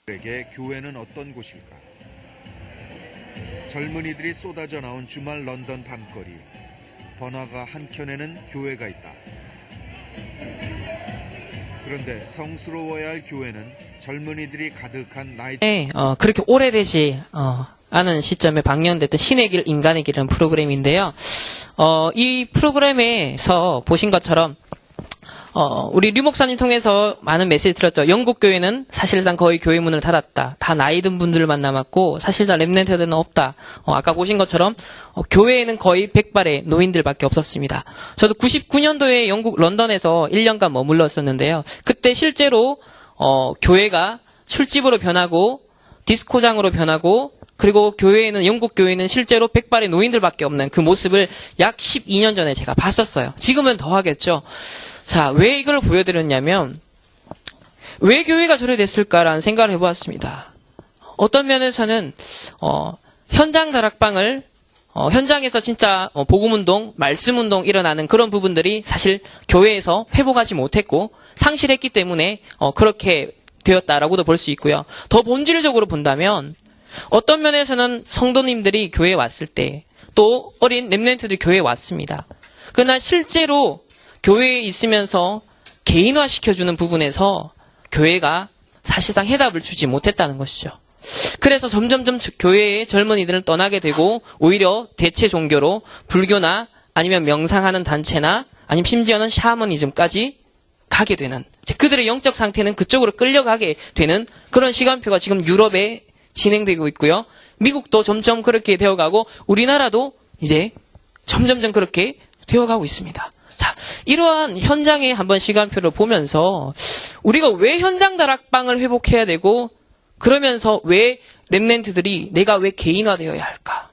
에게 교회는 어떤 곳일까? 젊은이들이 쏟아져 나온 주말 런던 밤거리. 번화가 한켠에는 교회가 있다. 그런데 성스러워야 할 교회는 젊은이들이 가득한 나이. 네, 그렇게 오래되지 않은 시점에 방영됐던 신의 길, 인간의 길이라는 프로그램인데요. 이 프로그램에서 보신 것처럼 우리 류 목사님 통해서 많은 메시지 들었죠. 영국 교회는 사실상 거의 교회 문을 닫았다. 다 나이 든 분들만 남았고 사실상 렘넌트들은 없다. 아까 보신 것처럼 교회에는 거의 100발의 노인들밖에 없었습니다. 저도 99년도에 영국 런던에서 1년간 머물렀었는데요. 그때 실제로 교회가 술집으로 변하고 디스코장으로 변하고 그리고 교회에는 영국 교회는 실제로 100발의 노인들밖에 없는 그 모습을 약 12년 전에 제가 봤었어요. 지금은 더 하겠죠. 자, 왜 이걸 보여드렸냐면 왜 교회가 저래 됐을까라는 생각을 해보았습니다. 어떤 면에서는 현장 다락방을 현장에서 진짜 복음운동, 말씀운동 일어나는 그런 부분들이 사실 교회에서 회복하지 못했고 상실했기 때문에 그렇게 되었다라고도 볼 수 있고요. 더 본질적으로 본다면 어떤 면에서는 성도님들이 교회에 왔을 때 또 어린 렘넌트들이 교회에 왔습니다. 그러나 실제로 교회에 있으면서 개인화시켜주는 부분에서 교회가 사실상 해답을 주지 못했다는 것이죠. 그래서 점점점 교회의 젊은이들은 떠나게 되고 오히려 대체 종교로 불교나 아니면 명상하는 단체나 아니면 심지어는 샤머니즘까지 가게 되는 그들의 영적 상태는 그쪽으로 끌려가게 되는 그런 시간표가 지금 유럽에 진행되고 있고요. 미국도 점점 그렇게 되어가고 우리나라도 이제 점점점 그렇게 되어가고 있습니다. 자, 이러한 현장의 한번 시간표를 보면서 우리가 왜 현장 다락방을 회복해야 되고 그러면서 왜 렘넌트들이 내가 왜 개인화되어야 할까?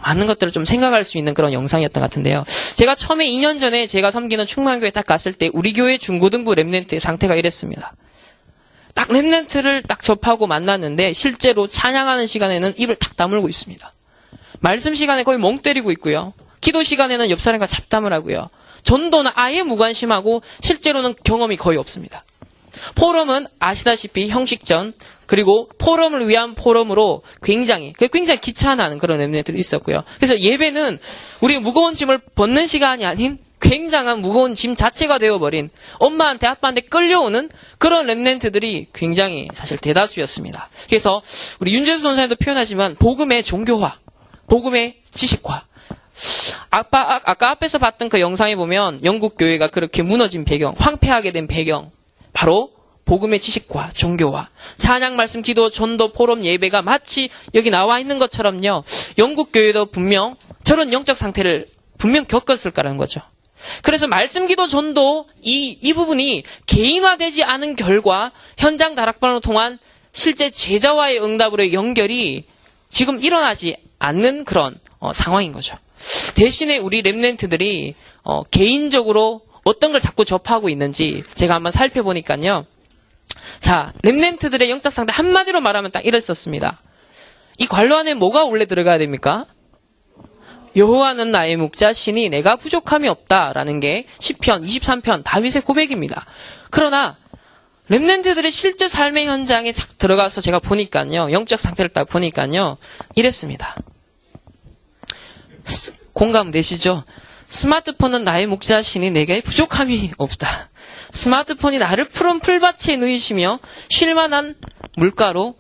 많은 것들을 좀 생각할 수 있는 그런 영상이었던 것 같은데요. 제가 처음에 2년 전에 제가 섬기는 충만교회 딱 갔을 때 우리 교회 중고등부 렘넌트의 상태가 이랬습니다. 딱 렘넌트를 딱 접하고 만났는데 실제로 찬양하는 시간에는 입을 탁 다물고 있습니다. 말씀 시간에 거의 멍 때리고 있고요. 기도 시간에는 옆 사람과 잡담을 하고요. 전도는 아예 무관심하고 실제로는 경험이 거의 없습니다. 포럼은 아시다시피 형식전, 그리고 포럼을 위한 포럼으로 굉장히 귀찮아하는 그런 렘넌트들이 있었고요. 그래서 예배는 우리 무거운 짐을 벗는 시간이 아닌 굉장한 무거운 짐 자체가 되어버린, 엄마한테 아빠한테 끌려오는 그런 렘넌트들이 굉장히 사실 대다수였습니다. 그래서 우리 윤재수 선생님도 표현하지만 복음의 종교화, 복음의 지식화. 아까 앞에서 봤던 그 영상에 보면 영국 교회가 그렇게 무너진 배경, 황폐하게 된 배경, 바로 복음의 지식과 종교와 찬양, 말씀, 기도, 전도, 포럼, 예배가 마치 여기 나와 있는 것처럼요. 영국 교회도 분명 저런 영적 상태를 분명 겪었을 거라는 거죠. 그래서 말씀, 기도, 전도 이 부분이 개인화되지 않은 결과 현장 다락방을 통한 실제 제자와의 응답으로의 연결이 지금 일어나지 않는 그런 상황인 거죠. 대신에 우리 렘넌트들이 개인적으로 어떤 걸 자꾸 접하고 있는지 제가 한번 살펴보니까요. 자, 렘넌트들의 영적 상태 한마디로 말하면 딱 이랬었습니다. 이 관로 안에 뭐가 원래 들어가야 됩니까? 여호와는 나의 목자시니 내가 부족함이 없다라는 게 시편 23편 다윗의 고백입니다. 그러나 렘넌트들의 실제 삶의 현장에 들어가서 제가 보니까요. 영적 상태를 딱 보니까요. 이랬습니다. 공감되시죠? 스마트폰은 나의 목자시니 내게 부족함이 없다. 스마트폰이 나를 푸른 풀밭에 누이시며 쉴만한 물가로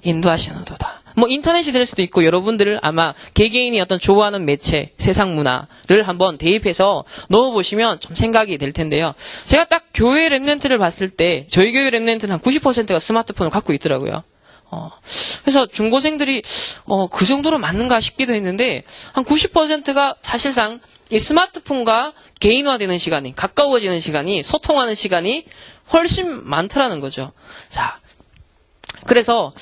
인도하시는도다. 뭐 인터넷이 될 수도 있고 여러분들을 아마 개개인이 어떤 좋아하는 매체, 세상 문화를 한번 대입해서 넣어보시면 좀 생각이 될 텐데요. 제가 딱 교회 렘넌트를 봤을 때 저희 교회 렘넌트는 한 90%가 스마트폰을 갖고 있더라고요. 그래서 중고생들이 그 정도로 맞는가 싶기도 했는데 한 90%가 사실상 이 스마트폰과 개인화되는 시간이, 가까워지는 시간이, 소통하는 시간이 훨씬 많더라는 거죠. 자, 그래서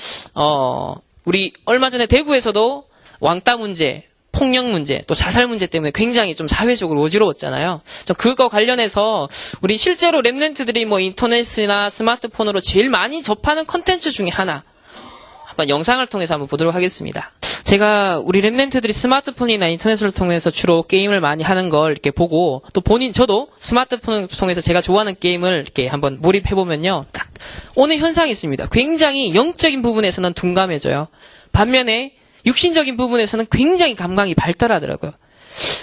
우리 얼마 전에 대구에서도 왕따 문제, 폭력 문제, 또 자살 문제 때문에 굉장히 좀 사회적으로 어지러웠잖아요. 그거 관련해서 우리 실제로 렘넌트들이 뭐 인터넷이나 스마트폰으로 제일 많이 접하는 컨텐츠 중에 하나, 한번 영상을 통해서 한번 보도록 하겠습니다. 제가 우리 렘넌트들이 스마트폰이나 인터넷을 통해서 주로 게임을 많이 하는 걸 이렇게 보고 또 저도 스마트폰을 통해서 제가 좋아하는 게임을 이렇게 한번 몰입해보면요. 딱 오는 현상이 있습니다. 굉장히 영적인 부분에서는 둔감해져요. 반면에 육신적인 부분에서는 굉장히 감각이 발달하더라고요.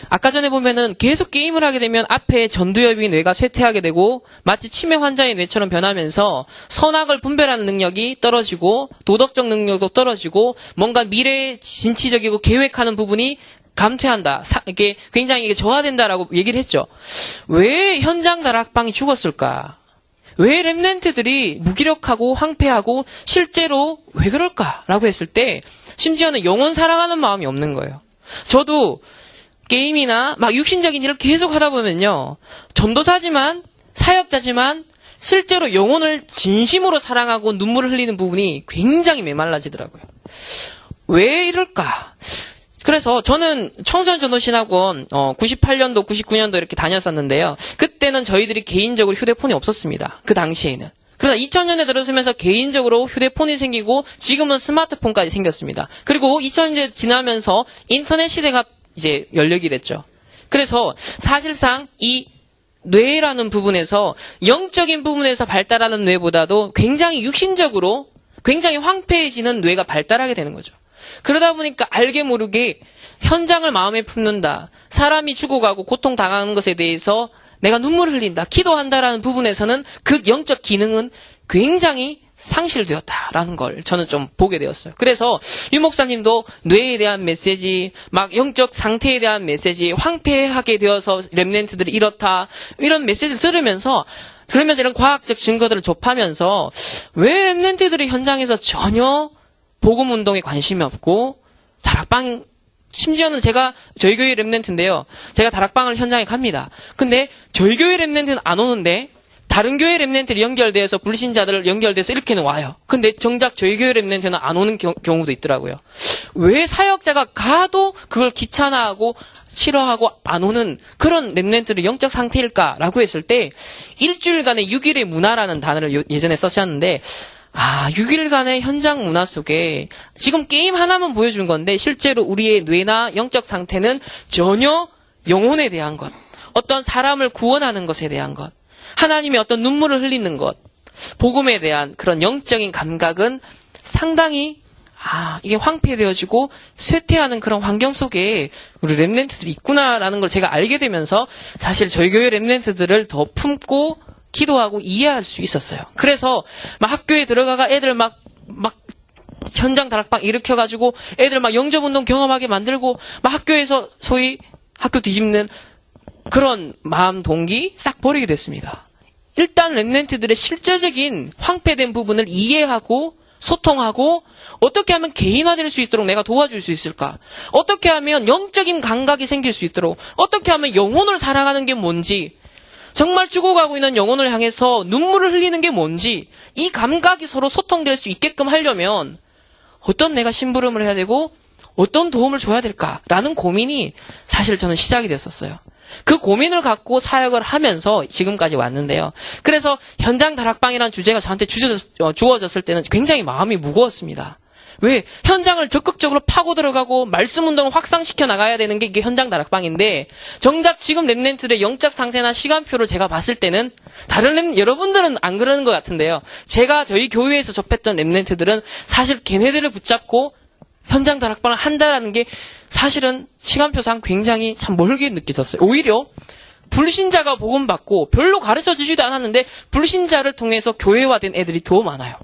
아까 전에 보면은 계속 게임을 하게 되면 앞에 전두엽이 뇌가 쇠퇴하게 되고 마치 치매 환자의 뇌처럼 변하면서 선악을 분별하는 능력이 떨어지고 도덕적 능력도 떨어지고 뭔가 미래에 진취적이고 계획하는 부분이 감퇴한다. 이게 굉장히 이게 저하된다라고 얘기를 했죠. 왜 현장 다락방이 죽었을까? 왜 렘넌트들이 무기력하고 황폐하고 실제로 왜 그럴까라고 했을 때 심지어는 영혼 사랑하는 마음이 없는 거예요. 저도 게임이나 막 육신적인 일을 계속 하다 보면요. 전도사지만 사역자지만 실제로 영혼을 진심으로 사랑하고 눈물을 흘리는 부분이 굉장히 메말라지더라고요. 왜 이럴까? 그래서 저는 청소년 전도신학원 98년도, 99년도 이렇게 다녔었는데요. 그때는 저희들이 개인적으로 휴대폰이 없었습니다. 그 당시에는. 그러나 2000년에 들어서면서 개인적으로 휴대폰이 생기고 지금은 스마트폰까지 생겼습니다. 그리고 2000년이 지나면서 인터넷 시대가 이제 연력이 됐죠. 그래서 사실상 이 뇌라는 부분에서 영적인 부분에서 발달하는 뇌보다도 굉장히 육신적으로 굉장히 황폐해지는 뇌가 발달하게 되는 거죠. 그러다 보니까 알게 모르게 현장을 마음에 품는다. 사람이 죽어가고 고통당하는 것에 대해서 내가 눈물을 흘린다. 기도한다라는 부분에서는 그 영적 기능은 굉장히 상실되었다라는 걸 저는 좀 보게 되었어요. 그래서 유 목사님도 뇌에 대한 메시지, 막 영적 상태에 대한 메시지, 황폐하게 되어서 렘넌트들이 이렇다 이런 메시지를 들으면서 이런 과학적 증거들을 접하면서 왜 렘넌트들이 현장에서 전혀 복음 운동에 관심이 없고 다락방 심지어는 제가 저희 교회 렘넌트인데요. 제가 다락방을 현장에 갑니다. 근데 저희 교회 렘넌트는 안 오는데 다른 교회 렘넌트를 연결돼서 불신자들을 연결돼서 이렇게는 와요. 근데 정작 저희 교회 렘넌트는 안 오는 경우도 있더라고요. 왜 사역자가 가도 그걸 귀찮아하고 싫어하고 안 오는 그런 렘넌트의 영적 상태일까라고 했을 때 일주일간의 6일의 문화라는 단어를 예전에 쓰셨는데 6일간의 현장 문화 속에 지금 게임 하나만 보여준 건데 실제로 우리의 뇌나 영적 상태는 전혀 영혼에 대한 것, 어떤 사람을 구원하는 것에 대한 것, 하나님의 어떤 눈물을 흘리는 것, 복음에 대한 그런 영적인 감각은 상당히 이게 황폐되어지고 쇠퇴하는 그런 환경 속에 우리 렘넌트들이 있구나라는 걸 제가 알게 되면서 사실 저희 교회 렘넌트들을 더 품고 기도하고 이해할 수 있었어요. 그래서 막 학교에 들어가가 애들 막 현장 다락방 일으켜가지고 애들 막 영접운동 경험하게 만들고 막 학교에서 소위 학교 뒤집는 그런 마음 동기 싹 버리게 됐습니다. 일단 렘넌트들의 실제적인 황폐된 부분을 이해하고 소통하고 어떻게 하면 개인화될 수 있도록 내가 도와줄 수 있을까? 어떻게 하면 영적인 감각이 생길 수 있도록 어떻게 하면 영혼을 사랑하는 게 뭔지 정말 죽어가고 있는 영혼을 향해서 눈물을 흘리는 게 뭔지 이 감각이 서로 소통될 수 있게끔 하려면 어떤 내가 심부름을 해야 되고 어떤 도움을 줘야 될까라는 고민이 사실 저는 시작이 됐었어요. 그 고민을 갖고 사역을 하면서 지금까지 왔는데요. 그래서 현장 다락방이라는 주제가 저한테 주어졌을 때는 굉장히 마음이 무거웠습니다. 왜? 현장을 적극적으로 파고 들어가고 말씀 운동을 확산시켜 나가야 되는 게 이게 현장 다락방인데 정작 지금 렘넌트들의 영적 상태나 시간표를 제가 봤을 때는 다른 여러분들은 안 그러는 것 같은데요. 제가 저희 교회에서 접했던 렘넌트들은 사실 걔네들을 붙잡고 현장 다락방을 한다라는 게 사실은 시간표상 굉장히 참 멀게 느껴졌어요. 오히려 불신자가 복음 받고 별로 가르쳐 주지도 않았는데 불신자를 통해서 교회화된 애들이 더 많아요.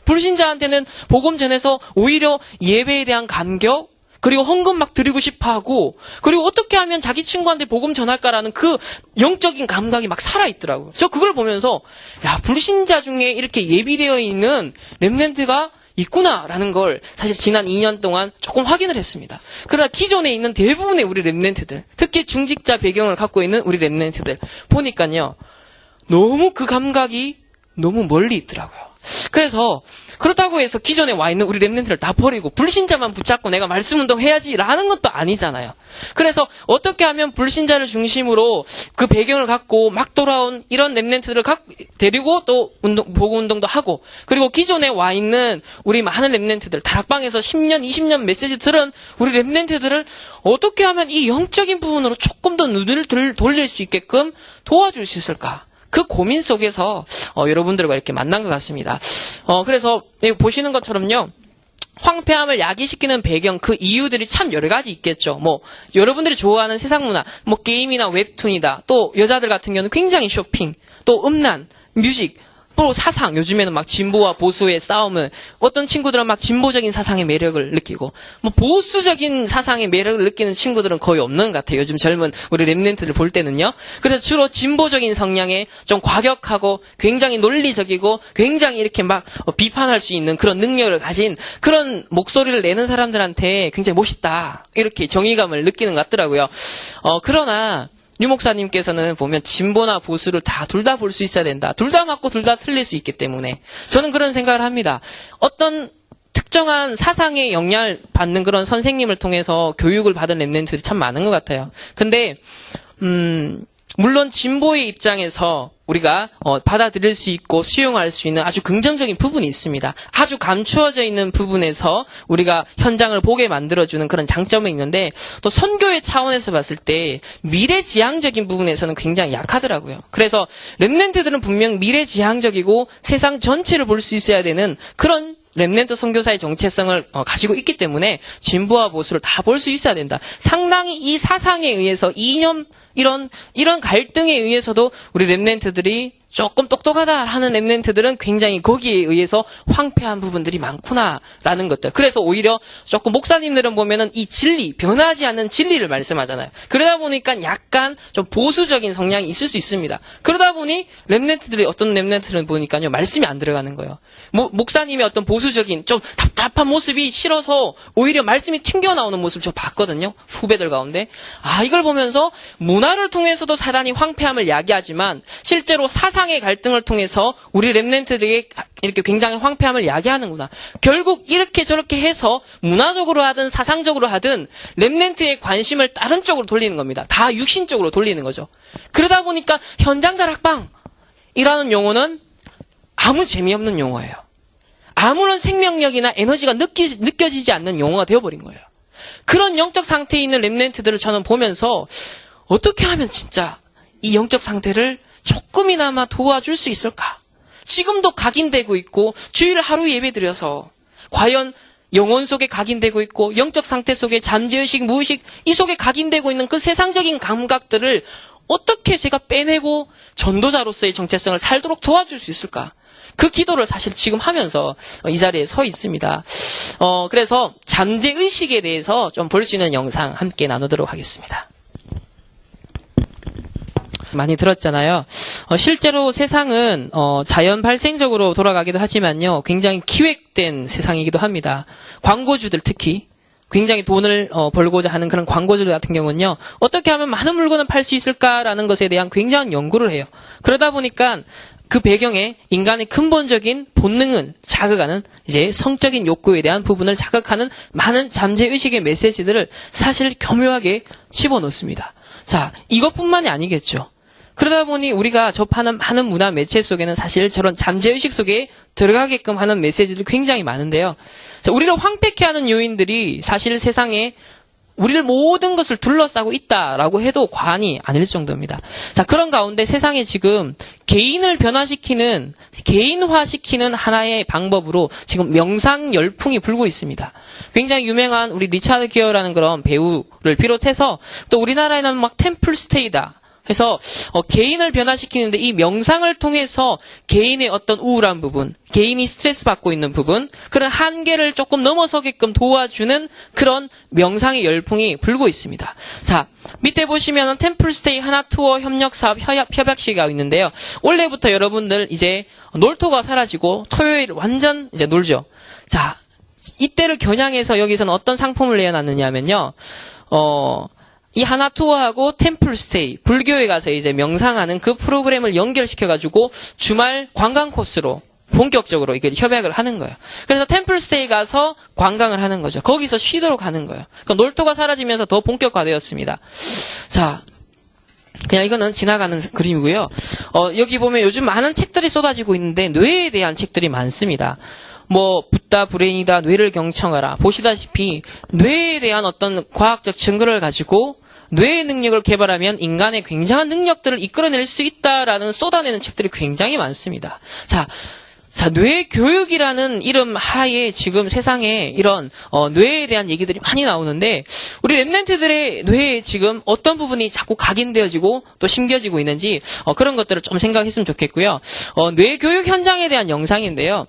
불신자한테는 복음 전해서 오히려 예배에 대한 감격, 그리고 헌금 막 드리고 싶어 하고, 그리고 어떻게 하면 자기 친구한테 복음 전할까라는 그 영적인 감각이 막 살아있더라고요. 저 그걸 보면서, 야, 불신자 중에 이렇게 예비되어 있는 렘넌트가 있구나라는 걸 사실 지난 2년 동안 조금 확인을 했습니다. 그러나 기존에 있는 대부분의 우리 렘넌트들, 특히 중직자 배경을 갖고 있는 우리 렘넌트들 보니까요, 너무 그 감각이 너무 멀리 있더라고요. 그래서 그렇다고 해서 기존에 와 있는 우리 렘넌트를 다 버리고 불신자만 붙잡고 내가 말씀 운동 해야지라는 것도 아니잖아요. 그래서 어떻게 하면 불신자를 중심으로 그 배경을 갖고 막 돌아온 이런 렘넌트들을 데리고 또 복음 운동도 하고, 그리고 기존에 와 있는 우리 많은 렘넌트들, 다락방에서 10년, 20년 메시지 들은 우리 렘넌트들을 어떻게 하면 이 영적인 부분으로 조금 더 눈을 돌릴 수 있게끔 도와줄 수 있을까? 그 고민 속에서 여러분들과 이렇게 만난 것 같습니다. 그래서 보시는 것처럼요. 황폐함을 야기시키는 배경, 그 이유들이 참 여러 가지 있겠죠. 뭐 여러분들이 좋아하는 세상 문화, 뭐 게임이나 웹툰이다. 또 여자들 같은 경우는 굉장히 쇼핑, 또 음란, 뮤직, 또 사상, 요즘에는 막 진보와 보수의 싸움은 어떤 친구들은 막 진보적인 사상의 매력을 느끼고 뭐 보수적인 사상의 매력을 느끼는 친구들은 거의 없는 것 같아요. 요즘 젊은 우리 렘넌트들 볼 때는요. 그래서 주로 진보적인 성향에 좀 과격하고 굉장히 논리적이고 굉장히 이렇게 막 비판할 수 있는 그런 능력을 가진 그런 목소리를 내는 사람들한테 굉장히 멋있다, 이렇게 정의감을 느끼는 것 같더라고요. 그러나 유 목사님께서는 보면 진보나 보수를 둘 다 볼 수 있어야 된다. 둘 다 맞고 둘 다 틀릴 수 있기 때문에 저는 그런 생각을 합니다. 어떤 특정한 사상의 영향을 받는 그런 선생님을 통해서 교육을 받은 렘넌트들이 참 많은 것 같아요. 근데 물론 진보의 입장에서 우리가 받아들일 수 있고 수용할 수 있는 아주 긍정적인 부분이 있습니다. 아주 감추어져 있는 부분에서 우리가 현장을 보게 만들어주는 그런 장점이 있는데, 또 선교의 차원에서 봤을 때 미래지향적인 부분에서는 굉장히 약하더라고요. 그래서 렘넌트들은 분명 미래지향적이고 세상 전체를 볼 수 있어야 되는 그런 렘넌트 선교사의 정체성을 가지고 있기 때문에 진보와 보수를 다 볼 수 있어야 된다. 상당히 이 사상에 의해서 이념 이런 갈등에 의해서도 우리 렘넌트들이 조금 똑똑하다 하는 렘넌트들은 굉장히 거기에 의해서 황폐한 부분들이 많구나라는 것들. 그래서 오히려 조금 목사님들은 보면은 이 진리, 변하지 않는 진리를 말씀하잖아요. 그러다 보니까 약간 좀 보수적인 성향이 있을 수 있습니다. 그러다 보니 렘넌트들이, 어떤 렘넌트들은 보니까요, 말씀이 안 들어가는 거예요. 목사님의 어떤 보수적인 좀 답답한 모습이 싫어서 오히려 말씀이 튕겨나오는 모습 저 봤거든요. 후배들 가운데. 이걸 보면서 문화를 통해서도 사단이 황폐함을 야기하지만 실제로 사상의 갈등을 통해서 우리 렘넌트들에게 이렇게 굉장히 황폐함을 야기하는구나. 결국 이렇게 저렇게 해서 문화적으로 하든 사상적으로 하든 렘넌트의 관심을 다른 쪽으로 돌리는 겁니다. 다 육신 쪽으로 돌리는 거죠. 그러다 보니까 현장 다락방이라는 용어는 아무 재미없는 용어예요. 아무런 생명력이나 에너지가 느껴지지 않는 용어가 되어버린 거예요. 그런 영적 상태에 있는 렘넌트들을 저는 보면서 어떻게 하면 진짜 이 영적 상태를 조금이나마 도와줄 수 있을까? 지금도 각인되고 있고 주일 하루 예배 드려서 과연 영혼 속에 각인되고 있고 영적 상태 속에 잠재의식, 무의식 이 속에 각인되고 있는 그 세상적인 감각들을 어떻게 제가 빼내고 전도자로서의 정체성을 살도록 도와줄 수 있을까? 그 기도를 사실 지금 하면서 이 자리에 서 있습니다. 그래서 잠재의식에 대해서 좀 볼 수 있는 영상 함께 나누도록 하겠습니다. 많이 들었잖아요. 실제로 세상은 자연 발생적으로 돌아가기도 하지만요. 굉장히 기획된 세상이기도 합니다. 광고주들 특히 굉장히 돈을 벌고자 하는 그런 광고주들 같은 경우는요. 어떻게 하면 많은 물건을 팔 수 있을까라는 것에 대한 굉장한 연구를 해요. 그러다 보니까 그 배경에 인간의 근본적인 본능은 자극하는 이제 성적인 욕구에 대한 부분을 자극하는 많은 잠재의식의 메시지들을 사실 교묘하게 집어넣습니다. 자, 이것뿐만이 아니겠죠. 그러다 보니 우리가 접하는 많은 문화 매체 속에는 사실 저런 잠재의식 속에 들어가게끔 하는 메시지들이 굉장히 많은데요. 자, 우리를 황폐케 하는 요인들이 사실 세상에 우리를 모든 것을 둘러싸고 있다라고 해도 과언이 아닐 정도입니다. 자, 그런 가운데 세상에 지금 개인을 변화시키는, 개인화시키는 하나의 방법으로 지금 명상 열풍이 불고 있습니다. 굉장히 유명한 우리 리차드 기어라는 그런 배우를 비롯해서 또 우리나라에는 막 템플스테이다. 그래서 개인을 변화시키는데 이 명상을 통해서 개인의 어떤 우울한 부분, 개인이 스트레스 받고 있는 부분, 그런 한계를 조금 넘어서게끔 도와주는 그런 명상의 열풍이 불고 있습니다. 자, 밑에 보시면은 템플스테이 하나투어 협력사업 협약시가 있는데요. 올해부터 여러분들 이제 놀토가 사라지고 토요일 완전 이제 놀죠. 자, 이때를 겨냥해서 여기서는 어떤 상품을 내어놨느냐면요. 이 하나투어하고 템플스테이, 불교에 가서 이제 명상하는 그 프로그램을 연결시켜가지고 주말 관광 코스로 본격적으로 이게 협약을 하는 거예요. 그래서 템플스테이 가서 관광을 하는 거죠. 거기서 쉬도록 하는 거예요. 그러니까 놀토가 사라지면서 더 본격화되었습니다. 자, 그냥 이거는 지나가는 그림이고요. 여기 보면 요즘 많은 책들이 쏟아지고 있는데 뇌에 대한 책들이 많습니다. 붓다 브레인이다, 뇌를 경청하라. 보시다시피 뇌에 대한 어떤 과학적 증거를 가지고 뇌의 능력을 개발하면 인간의 굉장한 능력들을 이끌어낼 수 있다라는 쏟아내는 책들이 굉장히 많습니다. 자, 뇌 교육이라는 이름 하에 지금 세상에 이런 뇌에 대한 얘기들이 많이 나오는데 우리 랩런트들의 뇌에 지금 어떤 부분이 자꾸 각인되어지고 또 심겨지고 있는지 그런 것들을 좀 생각했으면 좋겠고요. 뇌 교육 현장에 대한 영상인데요.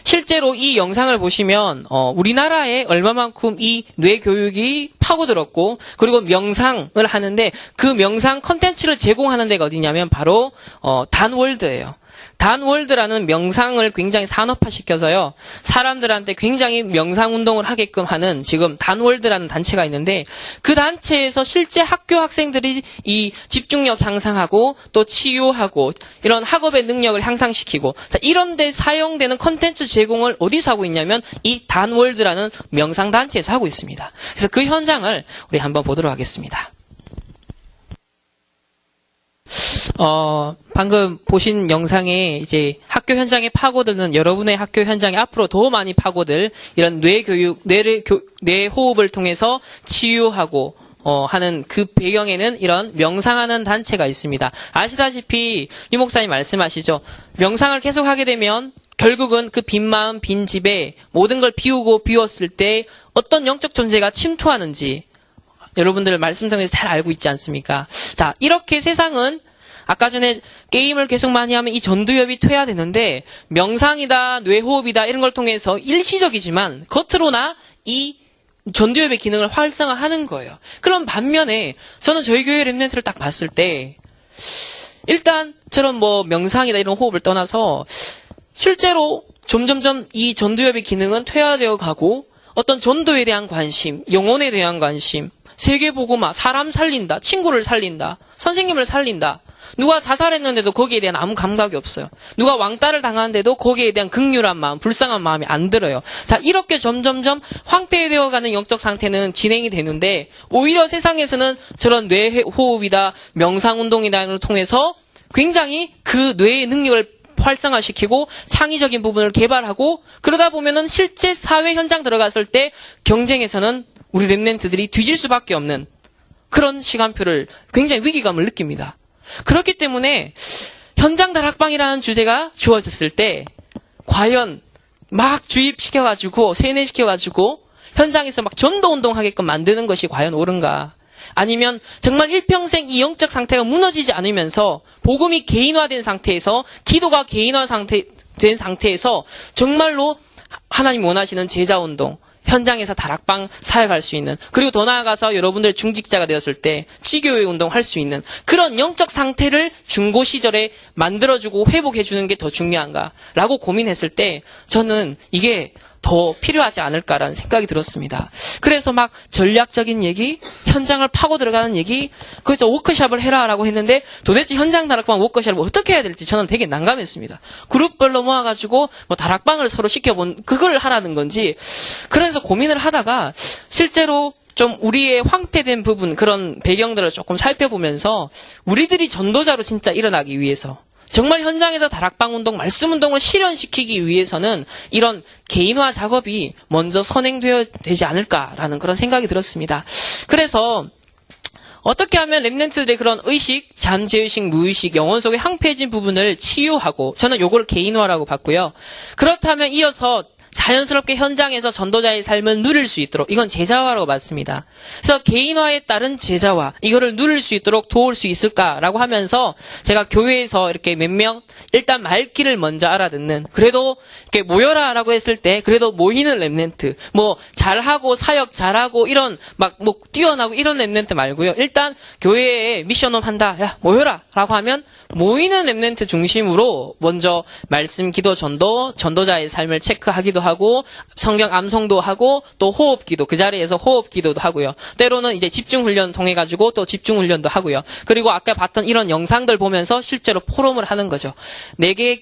실제로 이 영상을 보시면 우리나라에 얼마만큼 이 뇌교육이 파고들었고 그리고 명상을 하는데 그 명상 컨텐츠를 제공하는 데가 어디냐면 바로 단월드예요. 단월드라는 명상을 굉장히 산업화시켜서요. 사람들한테 굉장히 명상 운동을 하게끔 하는 지금 단월드라는 단체가 있는데 그 단체에서 실제 학교 학생들이 이 집중력 향상하고 또 치유하고 이런 학업의 능력을 향상시키고 자, 이런 데 사용되는 컨텐츠 제공을 어디서 하고 있냐면 이 단월드라는 명상 단체에서 하고 있습니다. 그래서 그 현장을 우리 한번 보도록 하겠습니다. 방금 보신 영상에 이제 학교 현장에 파고드는 여러분의 학교 현장에 앞으로 더 많이 파고들 이런 뇌교육, 뇌 호흡을 통해서 치유하고 하는 그 배경에는 이런 명상하는 단체가 있습니다. 아시다시피 유 목사님 말씀하시죠. 명상을 계속 하게 되면 결국은 그 빈 마음, 빈 집에 모든 걸 비웠을 때 어떤 영적 존재가 침투하는지 여러분들 말씀 통해서 잘 알고 있지 않습니까? 자, 이렇게 세상은 아까 전에 게임을 계속 많이 하면 이 전두엽이 퇴화되는데 명상이다, 뇌호흡이다 이런 걸 통해서 일시적이지만 겉으로나 이 전두엽의 기능을 활성화하는 거예요. 그럼 반면에 저는 저희 교회 랩런트를 딱 봤을 때 일단 저런 명상이다 이런 호흡을 떠나서 실제로 점점점 이 전두엽의 기능은 퇴화되어 가고 어떤 전도에 대한 관심, 영혼에 대한 관심, 세계보고마, 사람 살린다, 친구를 살린다, 선생님을 살린다. 누가 자살했는데도 거기에 대한 아무 감각이 없어요. 누가 왕따를 당하는데도 거기에 대한 극률한 마음, 불쌍한 마음이 안 들어요. 자, 이렇게 점점점 황폐되어가는 영적 상태는 진행이 되는데 오히려 세상에서는 저런 뇌호흡이다, 명상운동이다를 통해서 굉장히 그 뇌의 능력을 활성화시키고 창의적인 부분을 개발하고 그러다 보면은 실제 사회 현장 들어갔을 때 경쟁에서는 우리 랩런트들이 뒤질 수밖에 없는 그런 시간표를 굉장히 위기감을 느낍니다. 그렇기 때문에 현장 다락방이라는 주제가 주어졌을 때 과연 막 주입시켜가지고 세뇌시켜가지고 현장에서 막 전도운동하게끔 만드는 것이 과연 옳은가? 아니면 정말 일평생 이 영적 상태가 무너지지 않으면서 복음이 개인화된 상태에서 기도가 개인화된 상태에서 정말로 하나님 원하시는 제자운동, 현장에서 다락방 사역할 수 있는, 그리고 더 나아가서 여러분들 중직자가 되었을 때 지교회 운동할 수 있는 그런 영적 상태를 중고 시절에 만들어주고 회복해주는 게 더 중요한가라고 고민했을 때 저는 이게 더 필요하지 않을까라는 생각이 들었습니다. 그래서 막 전략적인 얘기, 현장을 파고 들어가는 얘기, 그래서 워크숍을 해라라고 했는데 도대체 현장 다락방 워크숍을 어떻게 해야 될지 저는 되게 난감했습니다. 그룹별로 모아가지고 뭐 다락방을 서로 시켜본 그걸 하라는 건지, 그래서 고민을 하다가 실제로 좀 우리의 황폐된 부분, 그런 배경들을 조금 살펴보면서 우리들이 전도자로 진짜 일어나기 위해서, 정말 현장에서 다락방 운동, 말씀 운동을 실현시키기 위해서는 이런 개인화 작업이 먼저 선행되어야 되지 않을까라는 그런 생각이 들었습니다. 그래서 어떻게 하면 렘넌트들의 그런 의식, 잠재의식, 무의식, 영혼 속에 황폐해진 부분을 치유하고, 저는 요걸 개인화라고 봤고요. 그렇다면 이어서 자연스럽게 현장에서 전도자의 삶을 누릴 수 있도록, 이건 제자화라고 봤습니다. 그래서 개인화에 따른 제자화, 이거를 누릴 수 있도록 도울 수 있을까라고 하면서 제가 교회에서 이렇게 몇 명 일단 말귀를 먼저 알아듣는, 그래도 이렇게 모여라라고 했을 때 그래도 모이는 렘넌트, 뭐 잘하고 사역 잘하고 이런 막 뭐 뛰어나고 이런 렘넌트 말고요. 일단 교회에 미션홈 한다, 야 모여라라고 하면 모이는 렘넌트 중심으로 먼저 말씀, 기도, 전도자의 삶을 체크하기도 하고, 성경 암송도 하고, 또 호흡기도, 그 자리에서 호흡기도도 하고요. 때로는 이제 집중훈련 통해가지고 또 집중훈련도 하고요. 그리고 아까 봤던 이런 영상들 보면서 실제로 포럼을 하는 거죠. 내게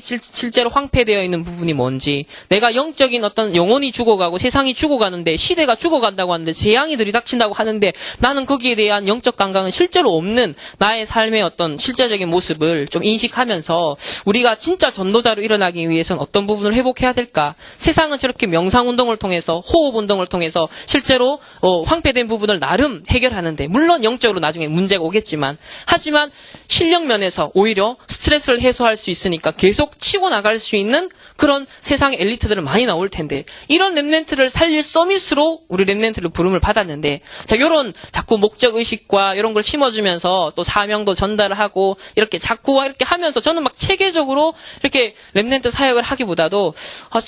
실제로 황폐되어 있는 부분이 뭔지, 내가 영적인 어떤 영혼이 죽어가고 세상이 죽어가는데, 시대가 죽어간다고 하는데, 재앙이 들이닥친다고 하는데, 나는 거기에 대한 영적 감각은 실제로 없는 나의 삶의 어떤 실제적인 모습을 좀 인식하면서 우리가 진짜 전도자로 일어나기 위해서는 어떤 부분을 회복해야 될까? 세상은 저렇게 명상운동을 통해서, 호흡운동을 통해서 실제로 황폐된 부분을 나름 해결하는데, 물론 영적으로 나중에 문제가 오겠지만, 하지만 실력 면에서 오히려 스트레스를 해소할 수 있으니까 계속 치고 나갈 수 있는 그런 세상의 엘리트들은 많이 나올 텐데, 이런 렘넌트를 살릴 서밋으로 우리 렘넌트를 부름을 받았는데, 자, 요런 자꾸 목적의식과 이런 걸 심어주면서 또 사명도 전달을 하고 이렇게 자꾸 이렇게 하면서 저는 막 체계적으로 이렇게 렘넌트 사역을 하기보다도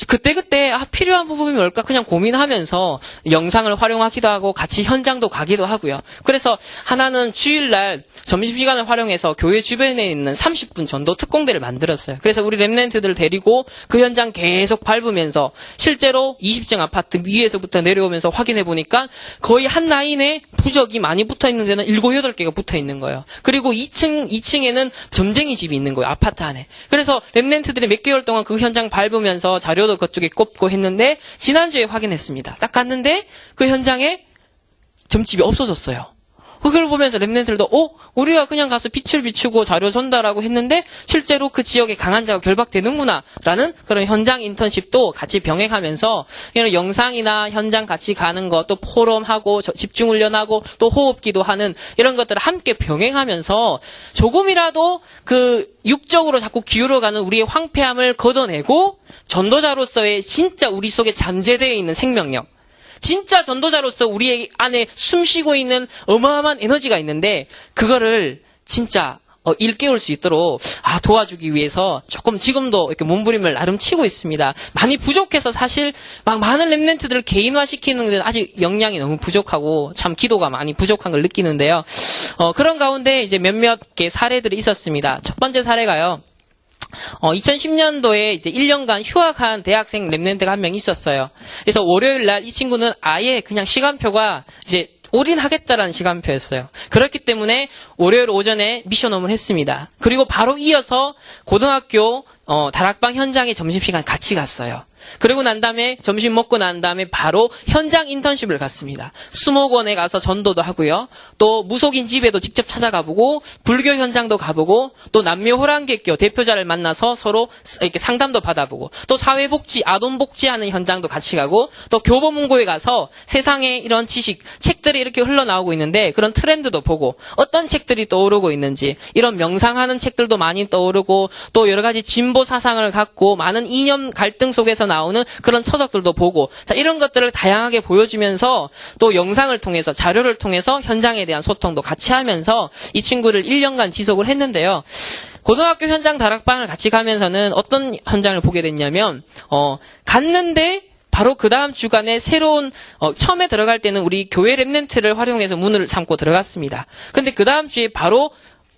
그때그때 필요한 부분이 뭘까 그냥 고민하면서 영상을 활용하기도 하고 같이 현장도 가기도 하고요. 그래서 하나는 주일날 점심시간을 활용해서 교회 주변에 있는 30분 전도 특공대를 만들었어요. 그래서 우리 렘넌트들을 데리고 그 현장 계속 밟으면서 실제로 20층 아파트 위에서부터 내려오면서 확인해 보니까 거의 한 라인에 부적이 많이 붙어 있는 데는 7, 8개가 붙어 있는 거예요. 그리고 2층에는 점쟁이 집이 있는 거예요. 아파트 안에. 그래서 렘넌트들이 몇 개월 동안 그 현장 밟으면서 자료도 그쪽에 꼽고 했는데, 지난주에 확인했습니다. 딱 갔는데 그 현장에 점집이 없어졌어요. 그걸 보면서 렘넌트들도 우리가 그냥 가서 빛을 비추고 자료 전달하고 했는데 실제로 그 지역에 강한 자가 결박되는구나 라는 그런 현장 인턴십도 같이 병행하면서 이런 영상이나 현장 같이 가는 거, 또 포럼하고 집중훈련하고 또 호흡기도 하는 이런 것들을 함께 병행하면서 조금이라도 그 육적으로 자꾸 기울어가는 우리의 황폐함을 걷어내고, 전도자로서의 진짜 우리 속에 잠재되어 있는 생명력, 진짜 전도자로서 우리 안에 숨쉬고 있는 어마어마한 에너지가 있는데, 그거를 진짜 일깨울 수 있도록 도와주기 위해서 조금 지금도 이렇게 몸부림을 나름 치고 있습니다. 많이 부족해서 사실 막 많은 렘넌트들을 개인화시키는 데는 아직 역량이 너무 부족하고 참 기도가 많이 부족한 걸 느끼는데요. 그런 가운데 이제 몇몇 개 사례들이 있었습니다. 첫 번째 사례가요. 2010년도에 이제 1년간 휴학한 대학생 렘넌트가 한 명 있었어요. 그래서 월요일 날 이 친구는 아예 그냥 시간표가 이제 올인하겠다라는 시간표였어요. 그렇기 때문에 월요일 오전에 미션홈을 했습니다. 그리고 바로 이어서 고등학교 다락방 현장에 점심시간 같이 갔어요. 그리고 난 다음에 점심 먹고 난 다음에 바로 현장 인턴십을 갔습니다. 수목원에 가서 전도도 하고요. 또 무속인 집에도 직접 찾아가보고 불교 현장도 가보고 또 남묘호랑객교 대표자를 만나서 서로 이렇게 상담도 받아보고 또 사회복지, 아동복지하는 현장도 같이 가고 또 교보문고에 가서 세상에 이런 지식, 책들이 이렇게 흘러나오고 있는데 그런 트렌드도 보고 어떤 책들이 떠오르고 있는지 이런 명상하는 책들도 많이 떠오르고 또 여러 가지 진보 사상을 갖고 많은 이념 갈등 속에서 나오는 그런 서적들도 보고 자 이런 것들을 다양하게 보여주면서 또 영상을 통해서 자료를 통해서 현장에 대한 소통도 같이 하면서 이 친구를 1년간 지속을 했는데요. 고등학교 현장 다락방을 같이 가면서는 어떤 현장을 보게 됐냐면 갔는데 바로 그 다음 주간에 새로운 처음에 들어갈 때는 우리 교회 랩넨트를 활용해서 문을 삼고 들어갔습니다. 근데 그 다음 주에 바로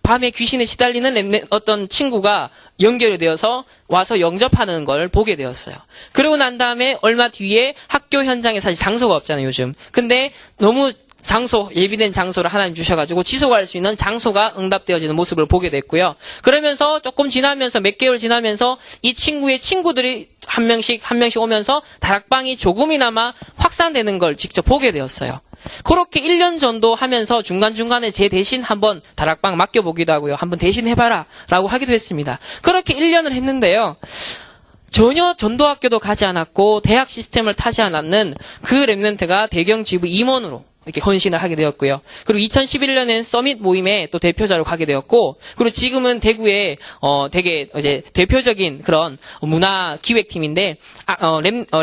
밤에 귀신에 시달리는 어떤 친구가 연결이 되어서 와서 영접하는 걸 보게 되었어요. 그러고 난 다음에 얼마 뒤에 학교 현장에 사실 장소가 없잖아요, 요즘. 근데 너무 예비된 장소를 하나님 주셔가지고 지속할 수 있는 장소가 응답되어지는 모습을 보게 됐고요. 그러면서 조금 지나면서 몇 개월 지나면서 이 친구의 친구들이 한 명씩 오면서 다락방이 조금이나마 확산되는 걸 직접 보게 되었어요. 그렇게 1년 전도 하면서 중간중간에 제 대신 한번 다락방 맡겨보기도 하고요. 한번 대신 해봐라 라고 하기도 했습니다. 그렇게 1년을 했는데요. 전혀 전도학교도 가지 않았고 대학 시스템을 타지 않았는 그 랩넨트가 대경 지부 임원으로 이렇게 헌신을 하게 되었고요. 그리고 2011년엔 서밋 모임에 또 대표자로 가게 되었고, 그리고 지금은 대구에 되게 이제 대표적인 그런 문화 기획팀인데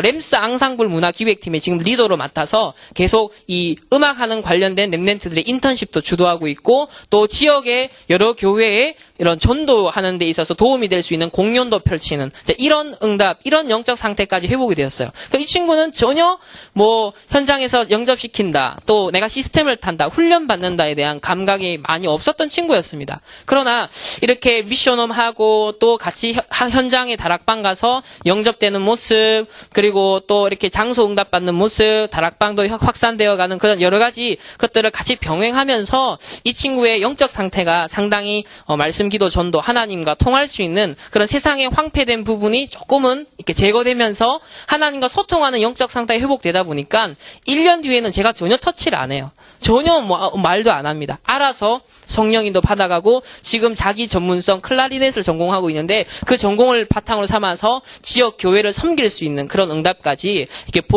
램스 앙상블 문화 기획팀에 지금 리더로 맡아서 계속 이 음악하는 관련된 랩넨트들의 인턴십도 주도하고 있고, 또 지역의 여러 교회에 이런 전도하는 데 있어서 도움이 될 수 있는 공연도 펼치는 이런 응답, 이런 영적 상태까지 회복이 되었어요. 그러니까 이 친구는 전혀 뭐 현장에서 영접시킨다, 또 내가 시스템을 탄다, 훈련받는다에 대한 감각이 많이 없었던 친구였습니다. 그러나 이렇게 미션홈하고 또 같이 현장에 다락방 가서 영접되는 모습, 그리고 또 이렇게 장소 응답받는 모습, 다락방도 확산되어가는 그런 여러 가지 것들을 같이 병행하면서 이 친구의 영적 상태가 상당히 말씀 기도 전도 하나님과 통할 수 있는 그런 세상에 황폐된 부분이 조금은 이렇게 제거되면서 하나님과 소통하는 영적 상태가 회복되다 보니까 1년 뒤에는 제가 전혀 터치를 안 해요. 전혀 말도 안 합니다. 알아서 성령인도 받아가고 지금 자기 전문성 클라리넷을 전공하고 있는데 그 전공을 바탕으로 삼아서 지역 교회를 섬길 수 있는 그런 응답까지 이렇게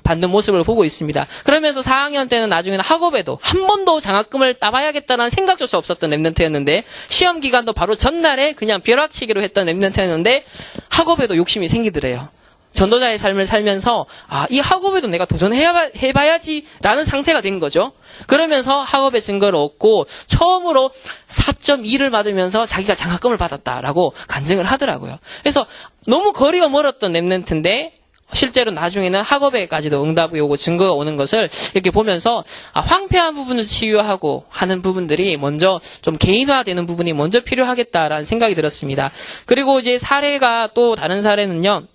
받는 모습을 보고 있습니다. 그러면서 4학년 때는 나중에는 학업에도 한 번도 장학금을 따봐야겠다는 생각조차 없었던 랩넌트였는데 시험 기간도 바로 전날에 그냥 벼락치기로 했던 랩넌트였는데 학업에도 욕심이 생기더래요. 전도자의 삶을 살면서 이 학업에도 내가 도전해봐야지라는 상태가 된 거죠. 그러면서 학업의 증거를 얻고 처음으로 4.2를 받으면서 자기가 장학금을 받았다라고 간증을 하더라고요. 그래서 너무 거리가 멀었던 랩넌트인데 실제로 나중에는 학업에까지도 응답이 오고 증거가 오는 것을 이렇게 보면서 황폐한 부분을 치유하고 하는 부분들이 먼저 좀 개인화되는 부분이 먼저 필요하겠다라는 생각이 들었습니다. 그리고 이제 사례가 또 다른 사례는요.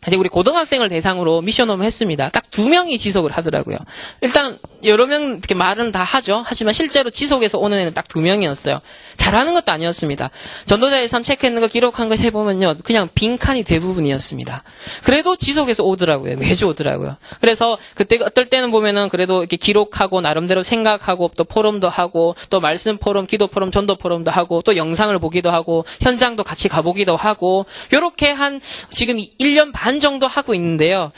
이제 우리 고등학생을 대상으로 미션홈을 했습니다. 딱 2명이 지속을 하더라고요. 일단 여러 명 이렇게 말은 다 하죠. 하지만 실제로 지속해서 오는 애는 딱 2명이었어요. 잘하는 것도 아니었습니다. 전도자의 삶 체크했는 거 기록한 거 해보면요. 그냥 빈칸이 대부분이었습니다. 그래도 지속해서 오더라고요. 매주 오더라고요. 그래서 그때 어떨 때는 보면은 그래도 이렇게 기록하고 나름대로 생각하고 또 포럼도 하고 또 말씀 포럼, 기도 포럼, 전도 포럼도 하고 또 영상을 보기도 하고 현장도 같이 가보기도 하고 요렇게 한 지금 1년 반 정도 하고 있는데요.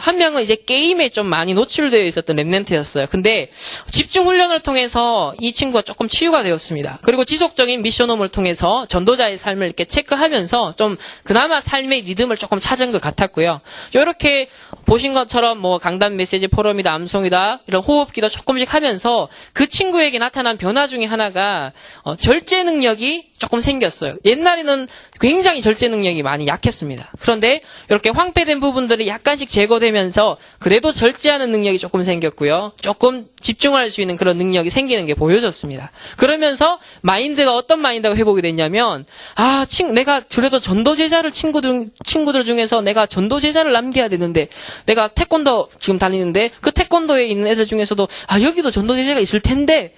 한 명은 이제 게임에 좀 많이 노출되어 있었던 랩넨트였어요. 근데 집중 훈련을 통해서 이 친구가 조금 치유가 되었습니다. 그리고 지속적인 미션홈을 통해서 전도자의 삶을 이렇게 체크하면서 좀 그나마 삶의 리듬을 조금 찾은 것 같았고요. 이렇게 보신 것처럼 뭐 강단 메시지 포럼이다, 암송이다 이런 호흡기도 조금씩 하면서 그 친구에게 나타난 변화 중에 하나가 절제 능력이 조금 생겼어요. 옛날에는 굉장히 절제 능력이 많이 약했습니다. 그런데 이렇게 황폐된 부분들이 약간씩 제거되면서 그래도 절제하는 능력이 조금 생겼고요. 조금 집중할 수 있는 그런 능력이 생기는 게 보여졌습니다. 그러면서 마인드가 어떤 마인드가 회복이 됐냐면 내가 그래도 전도 제자를 친구들 중에서 내가 전도 제자를 남겨야 되는데 내가 태권도 지금 다니는데 그 태권도에 있는 애들 중에서도 여기도 전도 제자가 있을 텐데